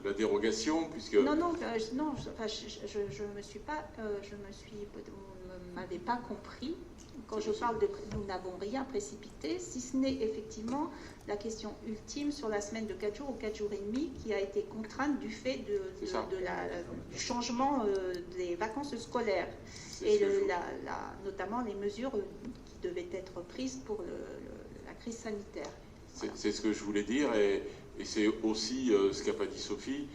la dérogation, puisque... Non, je me suis pas, vous ne m'avez pas compris. Quand je parle de... Nous n'avons rien précipité, si ce n'est effectivement la question ultime sur la semaine de 4 jours ou 4 jours et demi qui a été contrainte du fait du changement des vacances scolaires et notamment les mesures qui devaient être prises pour la crise sanitaire. C'est ce que je voulais dire, et c'est aussi ce qu'a pas dit Sophie,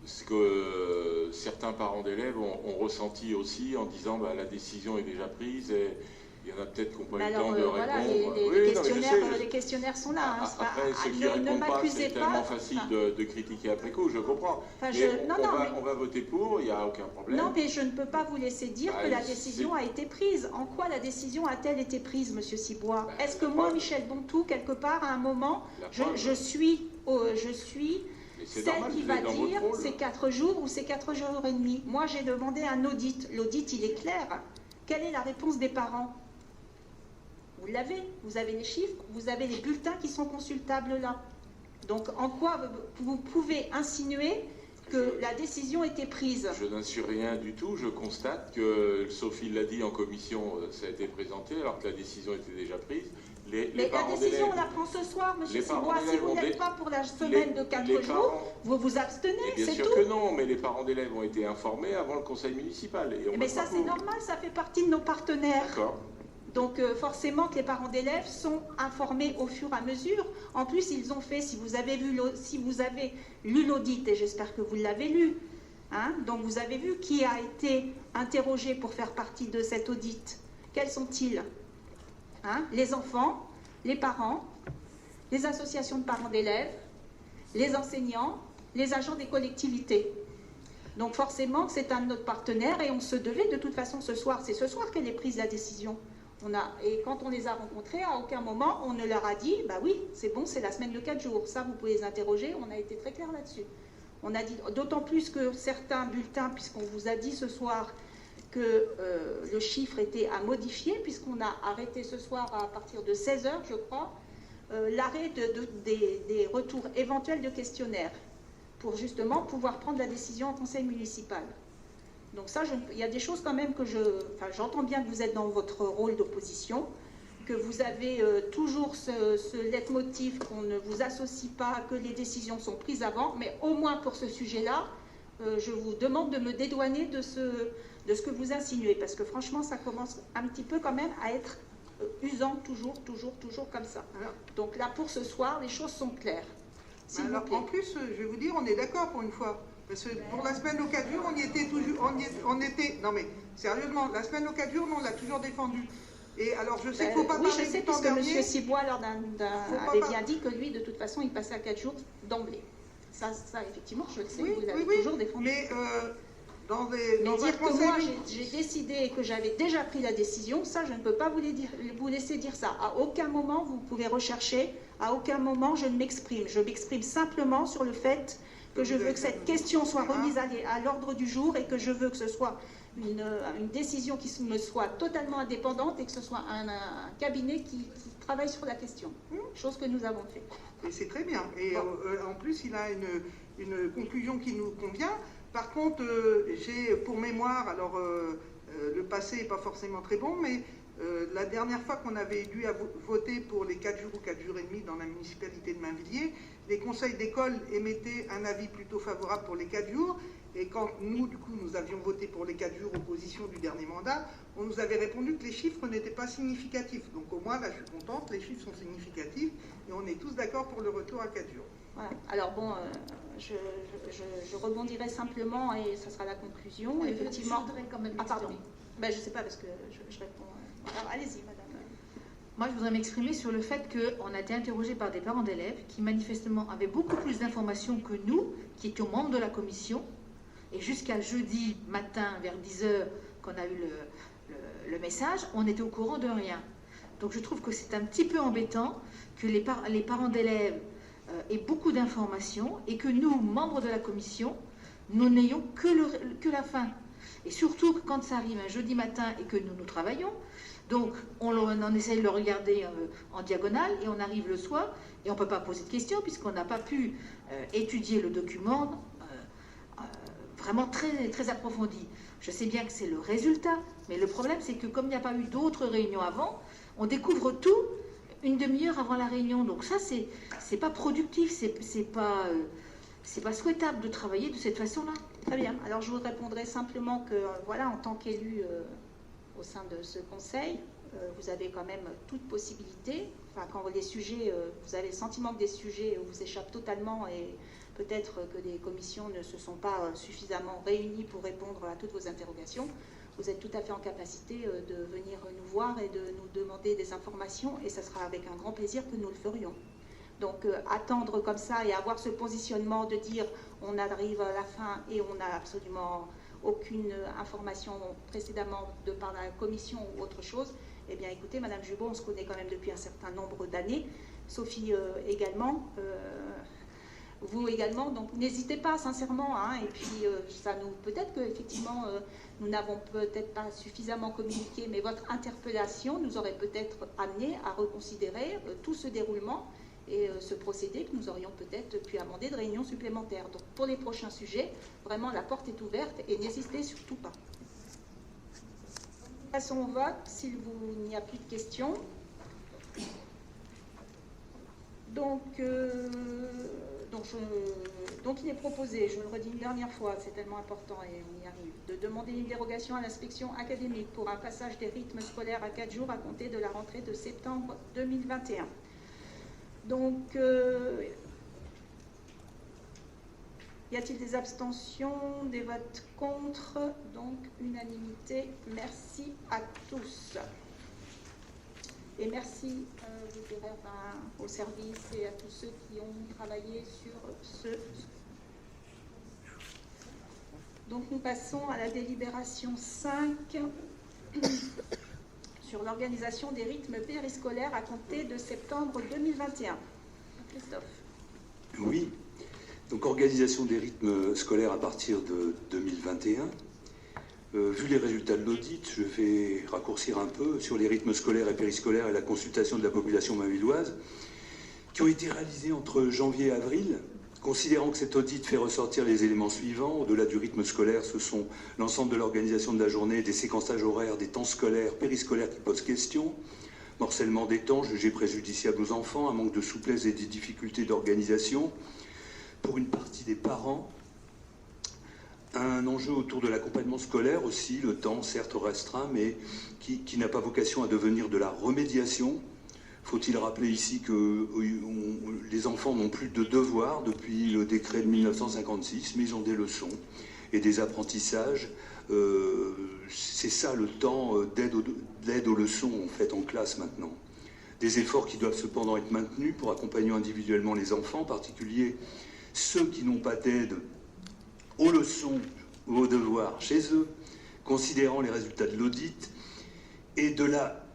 ce que certains parents d'élèves ont ressenti aussi en disant la décision est déjà prise et il y en a peut-être qui n'ont pas eu le temps de répondre. Les questionnaires sont là. Après, ceux qui ne répondent pas, c'est tellement facile de critiquer après coup, je comprends. On va voter pour, il n'y a aucun problème. Non, mais je ne peux pas vous laisser dire que la décision a été prise. En quoi la décision a-t-elle été prise, Monsieur Cibois? Est-ce que moi, Michel Bontou, quelque part, à un moment, je suis celle qui va dire c'est 4 jours ou c'est 4 jours et demi? Moi, j'ai demandé un audit. L'audit, il est clair. Quelle est la réponse des parents? Vous l'avez, vous avez les chiffres, vous avez les bulletins qui sont consultables là. Donc en quoi vous pouvez insinuer que la décision était prise? Je n'insinue rien du tout, je constate que Sophie l'a dit en commission, ça a été présenté alors que la décision était déjà prise. Mais la décision, on la prend ce soir, Monsieur Cibois. Si vous n'êtes pas pour la semaine de 4 jours, vous vous abstenez, c'est tout. Bien sûr que non, mais les parents d'élèves ont été informés avant le conseil municipal. Mais ça, c'est normal, ça fait partie de nos partenaires. D'accord. Donc forcément que les parents d'élèves sont informés au fur et à mesure. En plus, ils ont fait, si vous avez lu l'audit, et j'espère que vous l'avez lu, donc vous avez vu qui a été interrogé pour faire partie de cet audit. Quels sont-ils? Les enfants, les parents, les associations de parents d'élèves, les enseignants, les agents des collectivités. Donc forcément, c'est un de nos partenaires et on se devait de toute façon ce soir. C'est ce soir qu'elle est prise la décision. Et quand on les a rencontrés, à aucun moment on ne leur a dit « bah oui, c'est bon, c'est la semaine de 4 jours ». Ça, vous pouvez les interroger, on a été très clair là-dessus. On a dit, d'autant plus que certains bulletins, puisqu'on vous a dit ce soir que le chiffre était à modifier, puisqu'on a arrêté ce soir à partir de 16h, je crois, l'arrêt des retours éventuels de questionnaires, pour justement pouvoir prendre la décision en conseil municipal. Donc ça, il y a des choses quand même que j'entends bien que vous êtes dans votre rôle d'opposition, que vous avez toujours ce leitmotiv qu'on ne vous associe pas, que les décisions sont prises avant, mais au moins pour ce sujet-là, je vous demande de me dédouaner de ce que vous insinuez, parce que franchement, ça commence un petit peu quand même à être usant, toujours comme ça. Donc là, pour ce soir, les choses sont claires. Alors, en plus, je vais vous dire, on est d'accord pour une fois. Parce que pour la semaine aux 4 jours, on y était toujours. Non mais, sérieusement, la semaine aux 4 jours, on l'a toujours défendu. Et alors, je sais qu'il ne faut pas parler du temps dernier. Oui, je sais, puisque M. Cibois, avait bien dit que lui, de toute façon, il passait à 4 jours d'emblée. Ça, effectivement, je le sais, vous l'avez toujours défendu. Mais mais dire que moi, j'ai décidé et que j'avais déjà pris la décision, ça, je ne peux pas vous laisser dire ça. À aucun moment, vous pouvez rechercher, à aucun moment, je ne m'exprime. Je m'exprime simplement sur le fait que je veux que cette question soit remise à l'ordre du jour et que je veux que ce soit une décision qui me soit totalement indépendante et que ce soit un cabinet qui travaille sur la question. Chose que nous avons fait. Et c'est très bien. Et en plus, il a une conclusion qui nous convient. Par contre, j'ai pour mémoire, alors le passé n'est pas forcément très bon, mais la dernière fois qu'on avait dû voter pour les 4 jours ou 4 jours et demi dans la municipalité de Mainvilliers, les conseils d'école émettaient un avis plutôt favorable pour les 4 jours. Et quand nous, du coup, nous avions voté pour les 4 jours opposition du dernier mandat, on nous avait répondu que les chiffres n'étaient pas significatifs. Donc au moins, là, je suis contente, les chiffres sont significatifs et on est tous d'accord pour le retour à 4 jours. Voilà. Alors bon, je rebondirai simplement et ça sera la conclusion. Effectivement. Je voudrais quand même pardon. Ben, je ne sais pas parce que je réponds. Alors, allez-y, madame. Moi, je voudrais m'exprimer sur le fait qu'on a été interrogé par des parents d'élèves qui manifestement avaient beaucoup plus d'informations que nous, qui étions membres de la commission. Et jusqu'à jeudi matin, vers 10h, qu'on a eu le message, on était au courant de rien. Donc je trouve que c'est un petit peu embêtant que les parents d'élèves aient beaucoup d'informations et que nous, membres de la commission, nous n'ayons que la fin. Et surtout que quand ça arrive un jeudi matin et que nous travaillons, donc on essaie de le regarder en diagonale et on arrive le soir et on ne peut pas poser de questions puisqu'on n'a pas pu étudier le document vraiment très, très approfondi. Je sais bien que c'est le résultat, mais le problème c'est que comme il n'y a pas eu d'autres réunions avant, on découvre tout une demi-heure avant la réunion. Donc ça, c'est pas productif, c'est pas souhaitable de travailler de cette façon-là. Très bien. Alors je vous répondrai simplement que, voilà, en tant qu'élu au sein de ce conseil, vous avez quand même toute possibilité. Enfin, quand les sujets, vous avez le sentiment que des sujets vous échappent totalement et peut-être que des commissions ne se sont pas suffisamment réunies pour répondre à toutes vos interrogations, vous êtes tout à fait en capacité de venir nous voir et de nous demander des informations et ça sera avec un grand plaisir que nous le ferions. Donc attendre comme ça et avoir ce positionnement de dire on arrive à la fin et on n'a absolument aucune information précédemment de par la commission ou autre chose, eh bien écoutez, Madame Jubot, on se connaît quand même depuis un certain nombre d'années, Sophie également, vous également, donc n'hésitez pas sincèrement, hein, et puis ça nous peut-être qu'effectivement nous n'avons peut-être pas suffisamment communiqué, mais votre interpellation nous aurait peut-être amené à reconsidérer tout ce déroulement et ce procédé que nous aurions peut-être pu amender de réunions supplémentaires. Donc pour les prochains sujets, vraiment la porte est ouverte et n'hésitez surtout pas. Passons au vote, s'il n'y a plus de questions. Donc il est proposé, je le redis une dernière fois, c'est tellement important et on y arrive, de demander une dérogation à l'inspection académique pour un passage des rythmes scolaires à 4 jours à compter de la rentrée de septembre 2021. Donc, y a-t-il des abstentions, des votes contre? Donc, unanimité. Merci à tous. Et merci, je dirais, au service et à tous ceux qui ont travaillé sur ce. Donc, nous passons à la délibération 5 sur l'organisation des rythmes périscolaires à compter de septembre 2021. Christophe. Oui, donc organisation des rythmes scolaires à partir de 2021. Vu les résultats de l'audit, je vais raccourcir un peu sur les rythmes scolaires et périscolaires et la consultation de la population mainvilloise qui ont été réalisés entre janvier et avril. Considérant que cet audit fait ressortir les éléments suivants, au-delà du rythme scolaire, ce sont l'ensemble de l'organisation de la journée, des séquençages horaires, des temps scolaires, périscolaires qui posent question, morcellement des temps jugés préjudiciables aux enfants, un manque de souplesse et des difficultés d'organisation. Pour une partie des parents, un enjeu autour de l'accompagnement scolaire aussi, le temps certes restreint, mais qui n'a pas vocation à devenir de la remédiation. Faut-il rappeler ici que les enfants n'ont plus de devoirs depuis le décret de 1956, mais ils ont des leçons et des apprentissages. C'est ça le temps d'aide aux leçons en fait en classe maintenant. Des efforts qui doivent cependant être maintenus pour accompagner individuellement les enfants, en particulier ceux qui n'ont pas d'aide aux leçons ou aux devoirs chez eux, considérant les résultats de l'audit et de la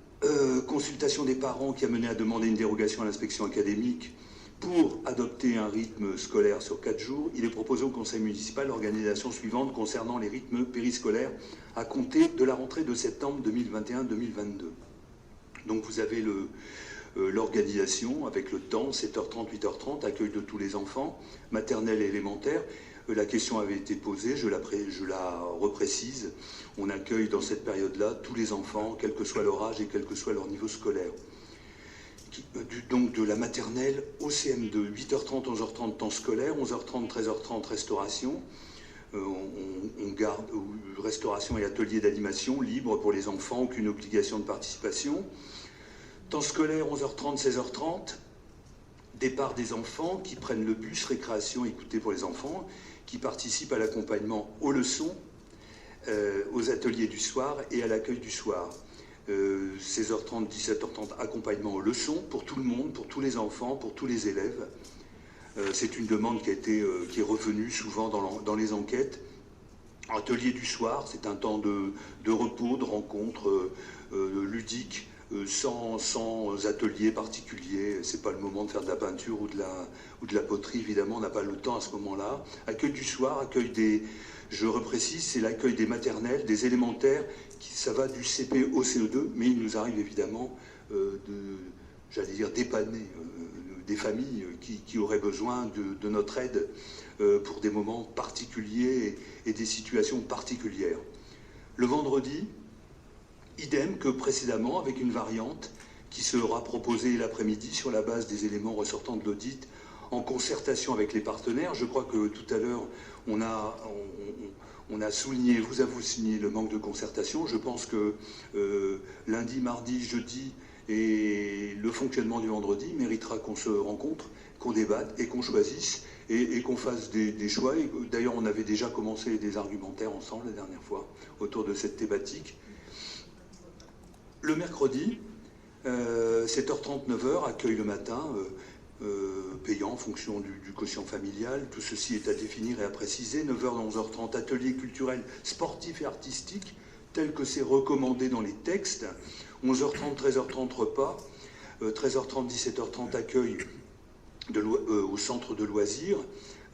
consultation des parents qui a mené à demander une dérogation à l'inspection académique pour adopter un rythme scolaire sur 4 jours, il est proposé au conseil municipal l'organisation suivante concernant les rythmes périscolaires à compter de la rentrée de septembre 2021-2022. Donc vous avez l'organisation avec le temps, 7h30, 8h30, accueil de tous les enfants, maternelle et élémentaire. La question avait été posée, je la reprécise. On accueille dans cette période-là tous les enfants, quel que soit leur âge et quel que soit leur niveau scolaire. Donc de la maternelle au CM2, 8h30, 11h30 temps scolaire, 11h30, 13h30 restauration. On garde restauration et atelier d'animation libre pour les enfants, aucune obligation de participation. Temps scolaire, 11h30, 16h30. départ des enfants, qui prennent le bus, récréation, écoutez pour les enfants, qui participent à l'accompagnement aux leçons, aux ateliers du soir et à l'accueil du soir. 16h30, 17h30, accompagnement aux leçons pour tout le monde, pour tous les enfants, pour tous les élèves. C'est une demande qui est revenue souvent dans les enquêtes. Atelier du soir, c'est un temps de repos, de rencontres ludiques, sans atelier particulier. C'est pas le moment de faire de la peinture ou de la poterie, évidemment, on n'a pas le temps à ce moment-là. Accueil du soir, accueil des... Je reprécise, c'est l'accueil des maternelles, des élémentaires, ça va du CP au CE2, mais il nous arrive évidemment dépanner des familles qui auraient besoin de notre aide pour des moments particuliers et des situations particulières. Le vendredi, idem que précédemment, avec une variante qui sera proposée l'après-midi sur la base des éléments ressortants de l'audit, en concertation avec les partenaires. Je crois que tout à l'heure, on a souligné, vous avez souligné le manque de concertation. Je pense que lundi, mardi, jeudi et le fonctionnement du vendredi méritera qu'on se rencontre, qu'on débatte et qu'on choisisse et qu'on fasse des choix. D'ailleurs, on avait déjà commencé des argumentaires ensemble la dernière fois autour de cette thématique. Le mercredi, 7h30, 9h, accueil le matin, payant en fonction du quotient familial. Tout ceci est à définir et à préciser. 9h, 11h30, atelier culturel, sportif et artistique, tel que c'est recommandé dans les textes. 11h30, 13h30, repas. 13h30, 17h30, accueil au centre de loisirs.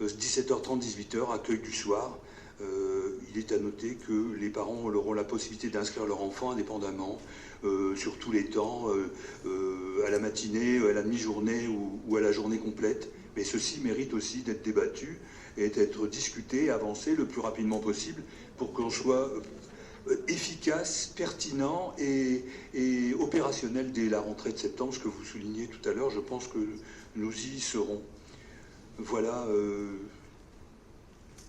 17h30, 18h, accueil du soir. Il est à noter que les parents auront la possibilité d'inscrire leur enfant indépendamment sur tous les temps, à la matinée, à la demi-journée ou à la journée complète. Mais ceci mérite aussi d'être débattu et d'être discuté et avancé le plus rapidement possible pour qu'on soit efficace, pertinent et opérationnel dès la rentrée de septembre, ce que vous soulignez tout à l'heure. Je pense que nous y serons. Voilà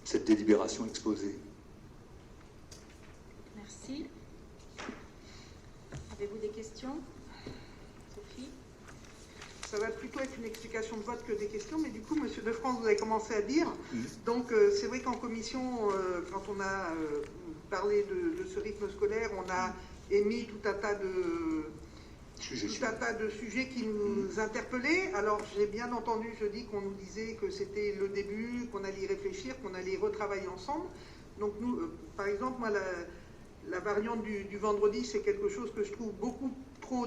cette délibération exposée. Merci. Avez-vous des questions? Sophie? Ça va plutôt être une explication de vote que des questions, mais du coup, Monsieur Defrance, vous avez commencé à dire. Donc, c'est vrai qu'en commission, quand on a parlé de ce rythme scolaire, on a émis tout un tas de sujets qui nous interpellaient. Alors, j'ai bien entendu jeudi qu'on nous disait que c'était le début, qu'on allait y réfléchir, qu'on allait y retravailler ensemble. Donc, nous, par exemple, moi, la variante du vendredi, c'est quelque chose que je trouve beaucoup trop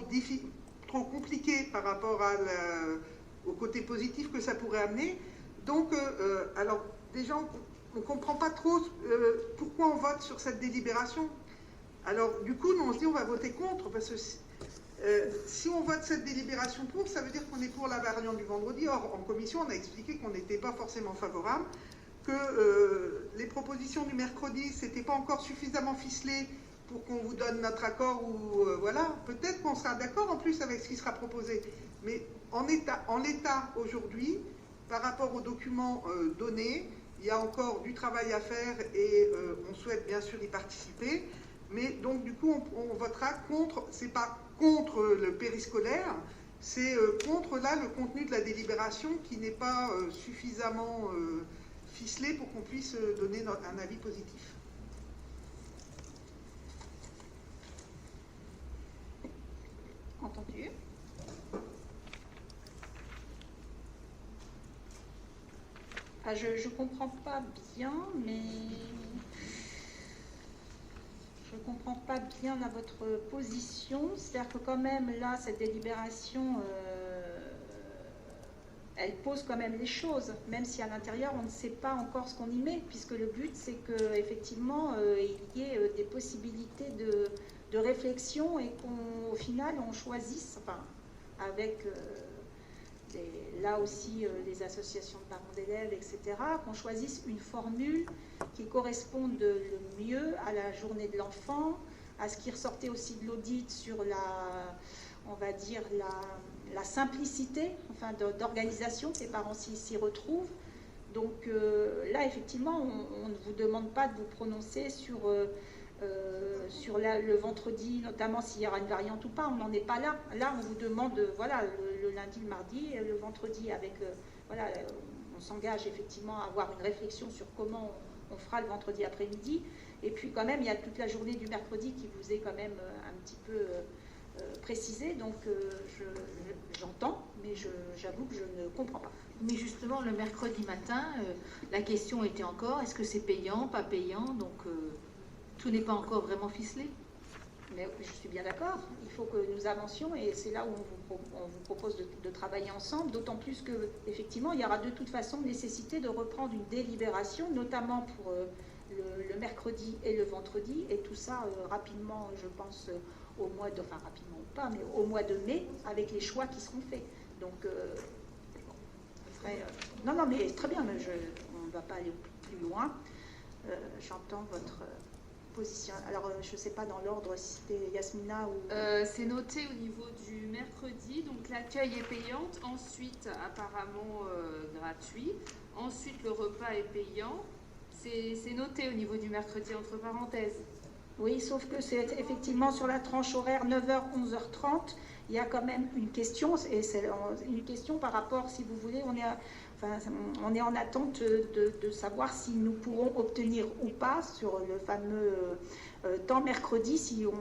compliqué par rapport au côté positif que ça pourrait amener. Donc, alors, déjà, on ne comprend pas trop pourquoi on vote sur cette délibération. Alors, du coup, nous, on se dit on va voter contre, parce que si on vote cette délibération pour, ça veut dire qu'on est pour la variante du vendredi. Or, en commission, on a expliqué qu'on n'était pas forcément favorable, que les propositions du mercredi, c'était pas encore suffisamment ficelé pour qu'on vous donne notre accord, ou voilà, peut-être qu'on sera d'accord en plus avec ce qui sera proposé. Mais en l'état aujourd'hui, par rapport aux documents donnés, il y a encore du travail à faire et on souhaite bien sûr y participer. Mais donc du coup, on votera contre, c'est pas contre le périscolaire, c'est contre là le contenu de la délibération qui n'est pas suffisamment ficelé pour qu'on puisse donner un avis positif. Entendu. Ah, je ne comprends pas bien, mais je ne comprends pas bien à votre position. C'est-à-dire que quand même, là, cette délibération, elle pose quand même les choses, même si à l'intérieur, on ne sait pas encore ce qu'on y met, puisque le but, c'est qu'effectivement, il y ait des possibilités de réflexion et qu'au final, on choisisse, enfin, avec là aussi les associations de parents d'élèves, etc., qu'on choisisse une formule qui corresponde le mieux à la journée de l'enfant, à ce qui ressortait aussi de l'audit sur on va dire, la simplicité, enfin, d'organisation, que les parents s'y retrouvent. Donc là, effectivement, on ne vous demande pas de vous prononcer sur sur le vendredi, notamment s'il y aura une variante ou pas, on n'en est pas là. Là, on vous demande, voilà, le lundi, le mardi, et le vendredi, avec, voilà, on s'engage effectivement à avoir une réflexion sur comment on fera le vendredi après-midi. Et puis quand même, il y a toute la journée du mercredi qui vous est quand même un petit peu précisée. Donc j'entends, mais j'avoue que je ne comprends pas. Mais justement, le mercredi matin, la question était encore, est-ce que c'est payant, pas payant? Donc tout n'est pas encore vraiment ficelé. Mais je suis bien d'accord, il faut que nous avancions et c'est là où on vous propose de travailler ensemble, d'autant plus que effectivement il y aura de toute façon nécessité de reprendre une délibération, notamment pour le mercredi et le vendredi, et tout ça rapidement, je pense, au mois de, enfin rapidement ou pas, mais au mois de mai, avec les choix qui seront faits. Donc, non, mais très bien, mais on ne va pas aller plus loin. J'entends votre position. Alors, je ne sais pas dans l'ordre si c'était Yasmina ou... C'est noté au niveau du mercredi, donc l'accueil est payante, ensuite apparemment gratuit, ensuite le repas est payant. C'est noté au niveau du mercredi entre parenthèses. Oui, sauf que c'est effectivement sur la tranche horaire 9h, 11h30, il y a quand même une question, et c'est une question par rapport, si vous voulez, on est en attente de savoir si nous pourrons obtenir ou pas sur le fameux temps mercredi, si nous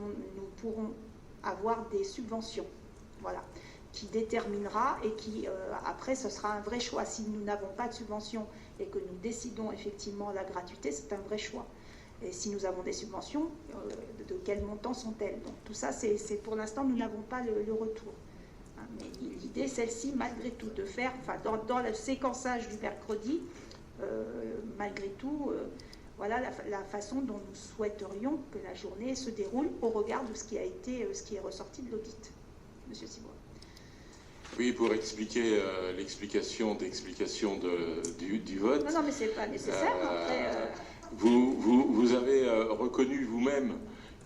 pourrons avoir des subventions. Voilà, qui déterminera et qui, après, ce sera un vrai choix. Si nous n'avons pas de subvention et que nous décidons effectivement la gratuité, c'est un vrai choix. Et si nous avons des subventions, de quel montant sont-elles? Donc tout ça, c'est pour l'instant, nous n'avons pas le retour. Hein, mais l'idée, celle-ci, malgré tout, de faire, enfin, dans le séquençage du mercredi, malgré tout, voilà la façon dont nous souhaiterions que la journée se déroule au regard de ce qui est ressorti de l'audit. Monsieur Sibois. Oui, pour expliquer l'explication du vote. Non, mais c'est pas nécessaire. Après, Vous avez reconnu vous-même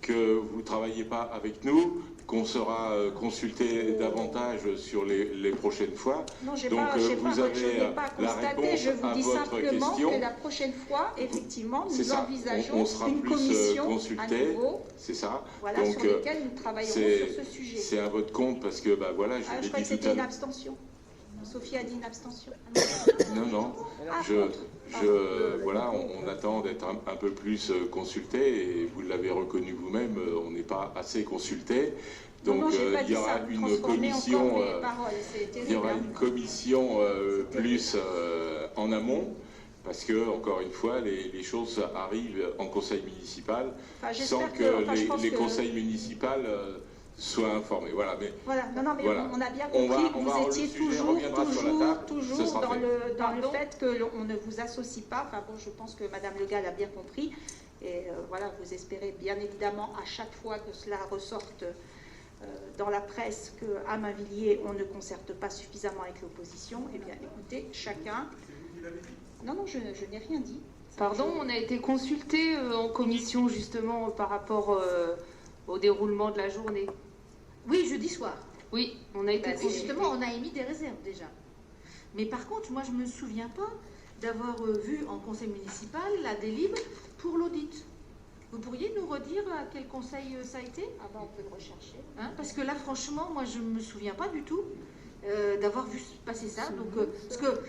que vous ne travaillez pas avec nous, qu'on sera consulté davantage sur les prochaines fois. Non, je donc vous avez la réponse je vous à dis votre simplement question. que la prochaine fois, effectivement, nous envisageons on sera une plus commission consulté, à nouveau, c'est ça. voilà, donc, sur lesquelles nous travaillerons sur ce sujet. C'est à votre compte parce que, bah, voilà, je crois l'ai que dit tout c'était à une l'heure. abstention. Sophie a dit une abstention. Non. Voilà, on attend d'être un peu plus consulté et vous l'avez reconnu vous-même, on n'est pas assez consulté. Donc il y aura une commission, plus en amont. Parce que, encore une fois, les choses arrivent en conseil municipal sans que les conseils municipaux soient informés. Voilà, mais voilà. On a bien compris que vous étiez toujours dans le fait qu'on ne vous associe pas. Enfin bon, je pense que Madame Le Gall a bien compris. Et voilà, vous espérez bien évidemment à chaque fois que cela ressorte dans la presse qu'à Mainvilliers, on ne concerte pas suffisamment avec l'opposition. Eh bien, écoutez, chacun... Non, je n'ai rien dit. Pardon, on a été consulté en commission justement par rapport au déroulement de la journée. Oui, jeudi soir. Oui, on a été consulté. Justement, on a émis des réserves déjà. Mais par contre, moi, je ne me souviens pas d'avoir vu en conseil municipal la délib pour l'audit. Vous pourriez nous redire à quel conseil ça a été? Ah ben, on peut le rechercher. Hein, parce que là, franchement, moi, je ne me souviens pas du tout d'avoir vu passer ça. Donc, parce que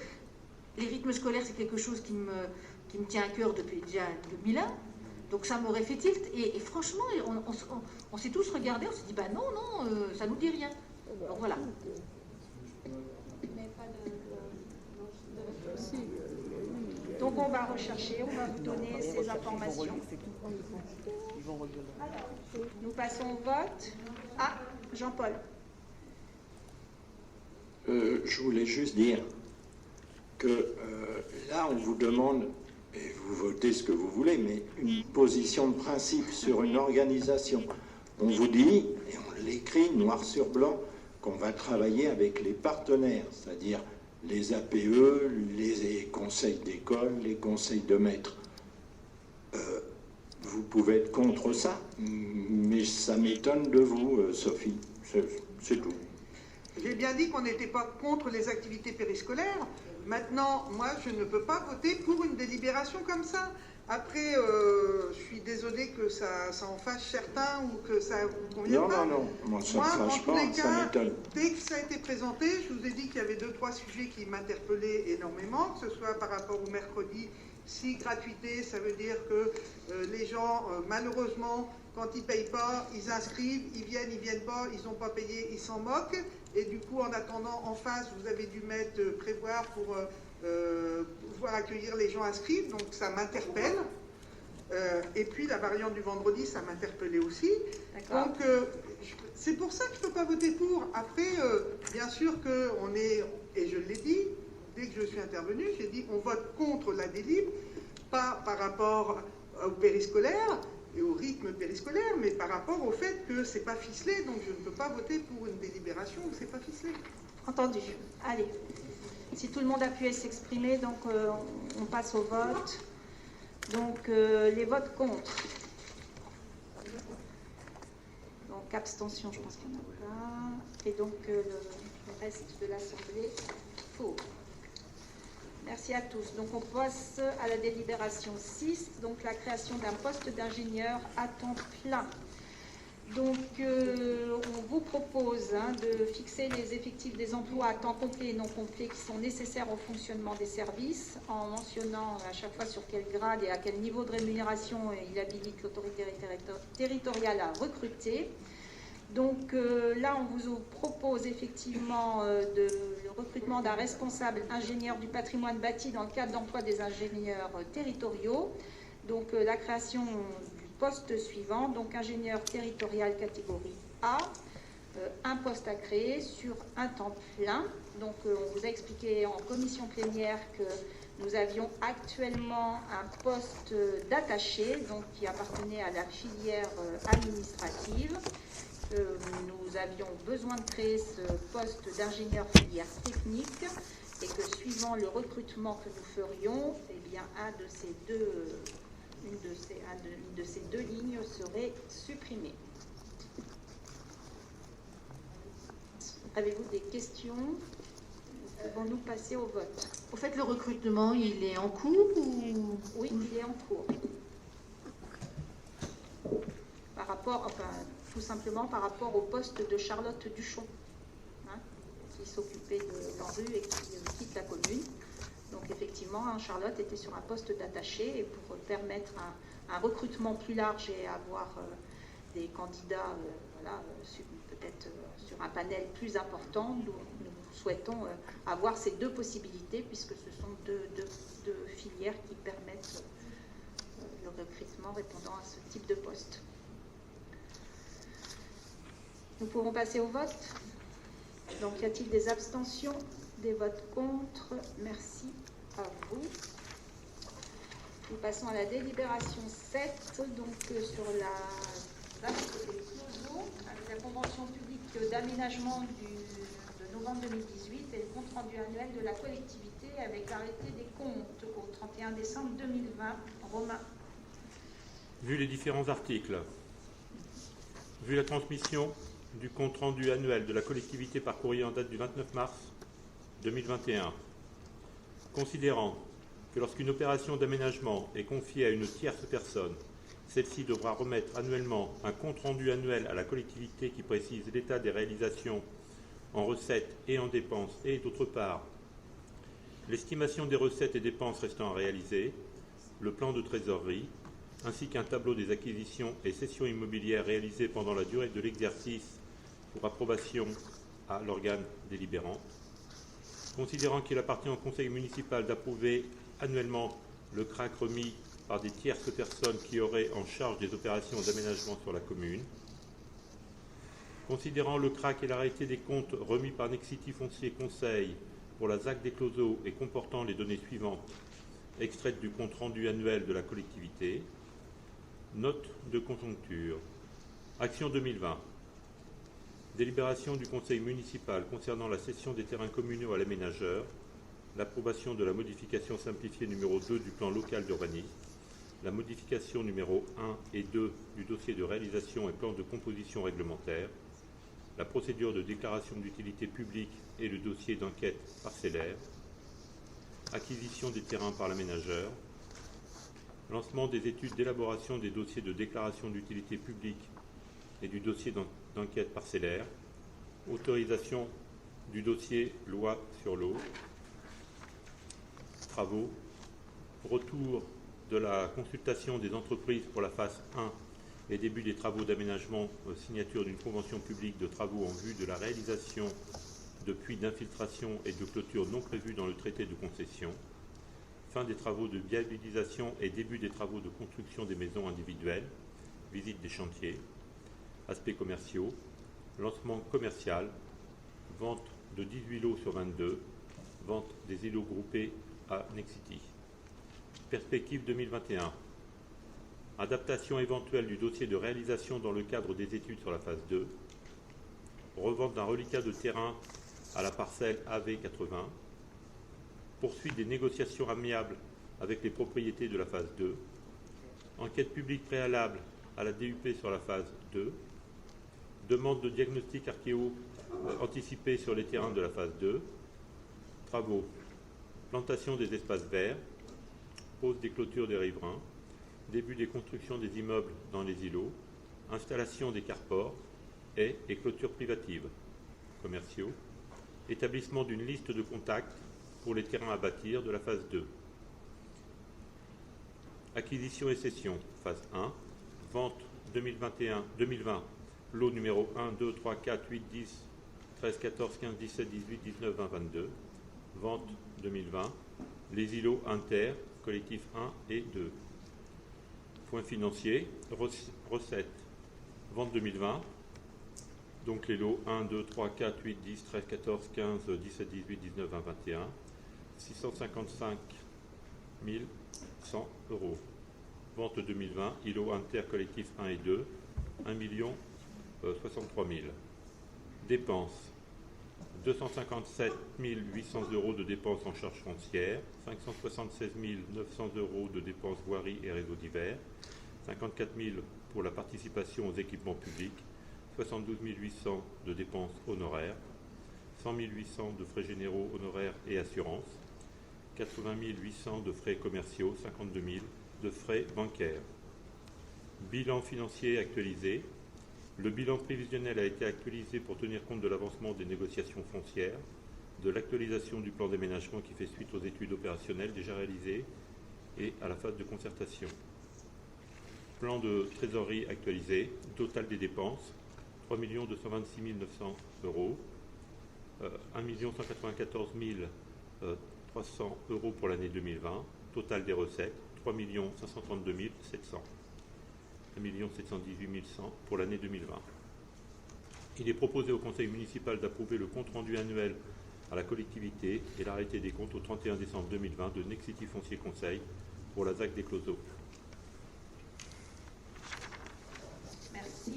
les rythmes scolaires, c'est quelque chose qui me tient à cœur depuis déjà 2001. Donc ça m'aurait fait tilt. Et franchement, on s'est tous regardés, on s'est dit, bah non, ça nous dit rien. Donc voilà. Donc on va rechercher, on va vous donner ces informations. Alors, nous passons au vote. Ah, Jean-Paul. Je voulais juste dire que là, on vous demande, et vous votez ce que vous voulez, mais une position de principe sur une organisation. On vous dit, et on l'écrit noir sur blanc, qu'on va travailler avec les partenaires, c'est-à-dire les APE, les conseils d'école, les conseils de maîtres. Vous pouvez être contre ça, mais ça m'étonne de vous, Sophie. C'est tout. J'ai bien dit qu'on n'était pas contre les activités périscolaires. Maintenant, moi, je ne peux pas voter pour une délibération comme ça. Après, je suis suis désolée que ça en fâche certains ou que ça vous convienne Non, pas. Moi, ça ne Moi, fâche en tous pas, les ça cas, m'étonne. dès que ça a été présenté, je vous ai dit qu'il y avait 2-3 sujets qui m'interpellaient énormément, que ce soit par rapport au mercredi. Si gratuité, ça veut dire que les gens, malheureusement, quand ils ne payent pas, ils inscrivent, ils viennent pas, ils n'ont pas payé, ils s'en moquent. Et du coup, en attendant, en face, vous avez dû prévoir pour pouvoir accueillir les gens inscrits. Donc ça m'interpelle. Et puis la variante du vendredi, ça m'interpellait aussi. Donc c'est pour ça que je ne peux pas voter pour. Après, bien sûr qu'on est, et je l'ai dit, dès que je suis intervenue, j'ai dit on vote contre la délib, pas par rapport au périscolaire et au rythme périscolaire, mais par rapport au fait que c'est pas ficelé, donc je ne peux pas voter pour une délibération où c'est pas ficelé. Entendu. Allez. Si tout le monde a pu s'exprimer, donc on passe au vote. Donc les votes contre. Donc abstention, je pense qu'il y en a pas. Et donc le reste de l'Assemblée pour. Merci à tous. Donc on passe à la délibération 6, donc la création d'un poste d'ingénieur à temps plein. Donc on vous propose de fixer les effectifs des emplois à temps complet et non complet qui sont nécessaires au fonctionnement des services, en mentionnant à chaque fois sur quel grade et à quel niveau de rémunération il habilite l'autorité territoriale à recruter. Donc là, on vous propose effectivement le recrutement d'un responsable ingénieur du patrimoine bâti dans le cadre d'emploi des ingénieurs territoriaux. Donc la création du poste suivant, donc ingénieur territorial catégorie A, un poste à créer sur un temps plein. Donc on vous a expliqué en commission plénière que nous avions actuellement un poste d'attaché, donc qui appartenait à la filière administrative. Nous avions besoin de créer ce poste d'ingénieur filière technique et que suivant le recrutement que nous ferions, eh bien, une de ces deux lignes serait supprimée. Avez-vous des questions? Pouvons-nous passer au vote? Au fait, le recrutement, il est en cours ou... Oui, il est en cours. Par rapport, tout simplement par rapport au poste de Charlotte Duchon, qui s'occupait de l'ANRU et qui quitte la commune. Donc effectivement, Charlotte était sur un poste d'attaché et pour permettre un recrutement plus large et avoir des candidats peut-être sur un panel plus important, nous souhaitons avoir ces deux possibilités puisque ce sont deux filières qui permettent le recrutement répondant à ce type de poste. Nous pouvons passer au vote. Donc, y a-t-il des abstentions, des votes contre? Merci à vous. Nous passons à la délibération 7, donc sur la convention publique d'aménagement de novembre 2018 et le compte-rendu annuel de la collectivité avec l'arrêté des comptes au 31 décembre 2020. Romain. Vu les différents articles, vu la transmission du compte-rendu annuel de la collectivité par courrier en date du 29 mars 2021, considérant que lorsqu'une opération d'aménagement est confiée à une tierce personne, celle-ci devra remettre annuellement un compte-rendu annuel à la collectivité qui précise l'état des réalisations en recettes et en dépenses et, d'autre part, l'estimation des recettes et dépenses restant à réaliser, le plan de trésorerie, ainsi qu'un tableau des acquisitions et cessions immobilières réalisées pendant la durée de l'exercice pour approbation à l'organe délibérant. Considérant qu'il appartient au conseil municipal d'approuver annuellement le CRAC remis par des tierces personnes qui auraient en charge des opérations d'aménagement sur la commune. Considérant le CRAC et l'arrêté des comptes remis par Nexity Foncier Conseil pour la ZAC des Closeaux et comportant les données suivantes extraites du compte-rendu annuel de la collectivité. Note de conjoncture. Action 2020. Délibération du conseil municipal concernant la cession des terrains communaux à l'aménageur, l'approbation de la modification simplifiée numéro 2 du plan local d'urbanisme, la modification numéro 1 et 2 du dossier de réalisation et plan de composition réglementaire, la procédure de déclaration d'utilité publique et le dossier d'enquête parcellaire, acquisition des terrains par l'aménageur, Lancement des études d'élaboration des dossiers de déclaration d'utilité publique et du dossier d'enquête parcellaire. Autorisation du dossier loi sur l'eau. Travaux. Retour de la consultation des entreprises pour la phase 1 et début des travaux d'aménagement, signature d'une convention publique de travaux en vue de la réalisation de puits d'infiltration et de clôture non prévus dans le traité de concession. Fin des travaux de viabilisation et début des travaux de construction des maisons individuelles, visite des chantiers, aspects commerciaux, lancement commercial, vente de 18 lots sur 22, vente des îlots groupés à Nexity. Perspective 2021. Adaptation éventuelle du dossier de réalisation dans le cadre des études sur la phase 2. Revente d'un reliquat de terrain à la parcelle AV80. Poursuite des négociations amiables avec les propriétés de la phase 2, enquête publique préalable à la DUP sur la phase 2, demande de diagnostic archéo anticipé sur les terrains de la phase 2, travaux, plantation des espaces verts, pose des clôtures des riverains, début des constructions des immeubles dans les îlots, installation des carports, haies et clôtures privatives, commerciaux, établissement d'une liste de contacts pour les terrains à bâtir de la phase 2. Acquisition et cession, phase 1. Vente 2020, lot numéro 1, 2, 3, 4, 8, 10, 13, 14, 15, 17, 18, 19, 20, 22. Vente 2020, les îlots inter, collectif 1 et 2. Points financiers, recettes, vente 2020, donc les lots 1, 2, 3, 4, 8, 10, 13, 14, 15, 17, 18, 19, 20, 21. 655 100 €. Vente 2020, îlot intercollectif 1 et 2, 1 63 000. Dépenses, 257 800 € de dépenses en charges foncières, 576 900 € de dépenses voirie et réseaux divers, 54 000 pour la participation aux équipements publics, 72 800 de dépenses honoraires, 100 800 de frais généraux honoraires et assurances, 80 800 de frais commerciaux, 52 000 de frais bancaires. Bilan financier actualisé. Le bilan prévisionnel a été actualisé pour tenir compte de l'avancement des négociations foncières, de l'actualisation du plan d'aménagement qui fait suite aux études opérationnelles déjà réalisées et à la phase de concertation. Plan de trésorerie actualisé. Total des dépenses, 3 226 900 €, 1 194 300 € pour l'année 2020. Total des recettes, 3 532 700. 1 718 100 pour l'année 2020. Il est proposé au Conseil municipal d'approuver le compte-rendu annuel à la collectivité et l'arrêté des comptes au 31 décembre 2020 de Nexity Foncier Conseil pour la ZAC des Closeaux. Merci.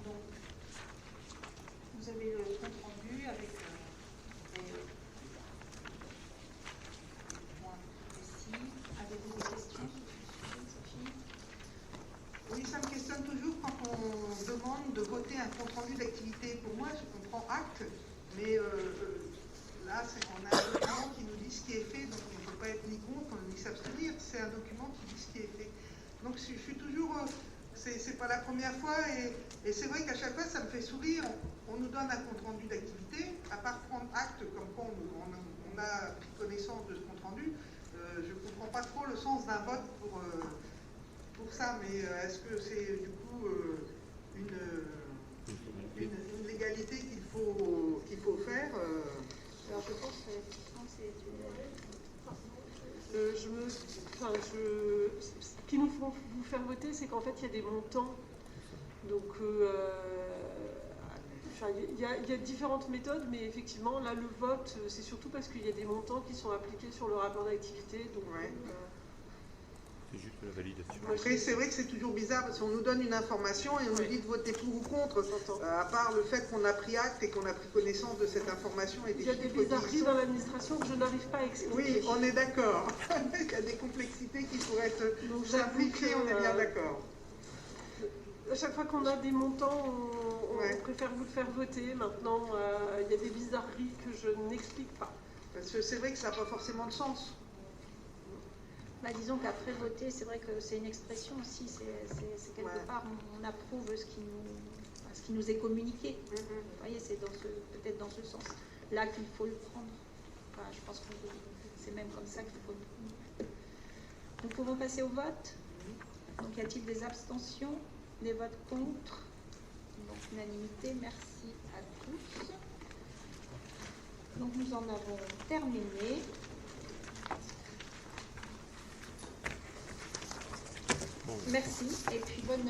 Donc, vous avez le compte-rendu avec des points précis. Avez-vous des questions, Sophie? Oui, ça me questionne toujours quand on demande de voter un compte-rendu d'activité. Pour moi, je comprends acte, mais là, on a un document qui nous dit ce qui est fait, donc on ne peut pas être ni contre ni s'abstenir. C'est un document qui dit ce qui est fait. Donc je suis toujours, c'est pas la première fois, et c'est vrai qu'à chaque fois, ça me fait sourire. On nous donne un compte-rendu d'activité, à part prendre acte comme quoi on a pris connaissance de ce compte-rendu. Je ne comprends pas trop le sens d'un vote pour ça, mais est-ce que c'est du coup une légalité qu'il faut faire Alors je pense que c'est ce qui nous font vous faire voter, c'est qu'en fait, il y a des montants. Donc, il y a différentes méthodes, mais effectivement, là, le vote, c'est surtout parce qu'il y a des montants qui sont appliqués sur le rapport d'activité. Donc, ouais. C'est juste la validation. Après, c'est vrai que c'est toujours bizarre parce qu'on nous donne une information et on nous dit de voter pour ou contre, à part le fait qu'on a pris acte et qu'on a pris connaissance de cette information. Et il y a des bizarreries dans l'administration que je n'arrive pas à expliquer. Oui, on est d'accord. Il y a des complexités qui pourraient être simplifiées, on est bien d'accord. À chaque fois qu'on a des montants, on préfère vous le faire voter. Maintenant, il y a des bizarreries que je n'explique pas. Parce que c'est vrai que ça n'a pas forcément de sens. Bah, disons qu'après voter, c'est vrai que c'est une expression aussi, c'est quelque part, on approuve ce qui nous est communiqué. Vous voyez, c'est peut-être dans ce sens-là qu'il faut le prendre. Enfin, je pense que c'est même comme ça qu'il faut le prendre. Nous pouvons passer au vote. Donc, y a-t-il des abstentions, des votes contre? Donc, unanimité, merci à tous. Donc, nous en avons terminé. Merci et puis bonne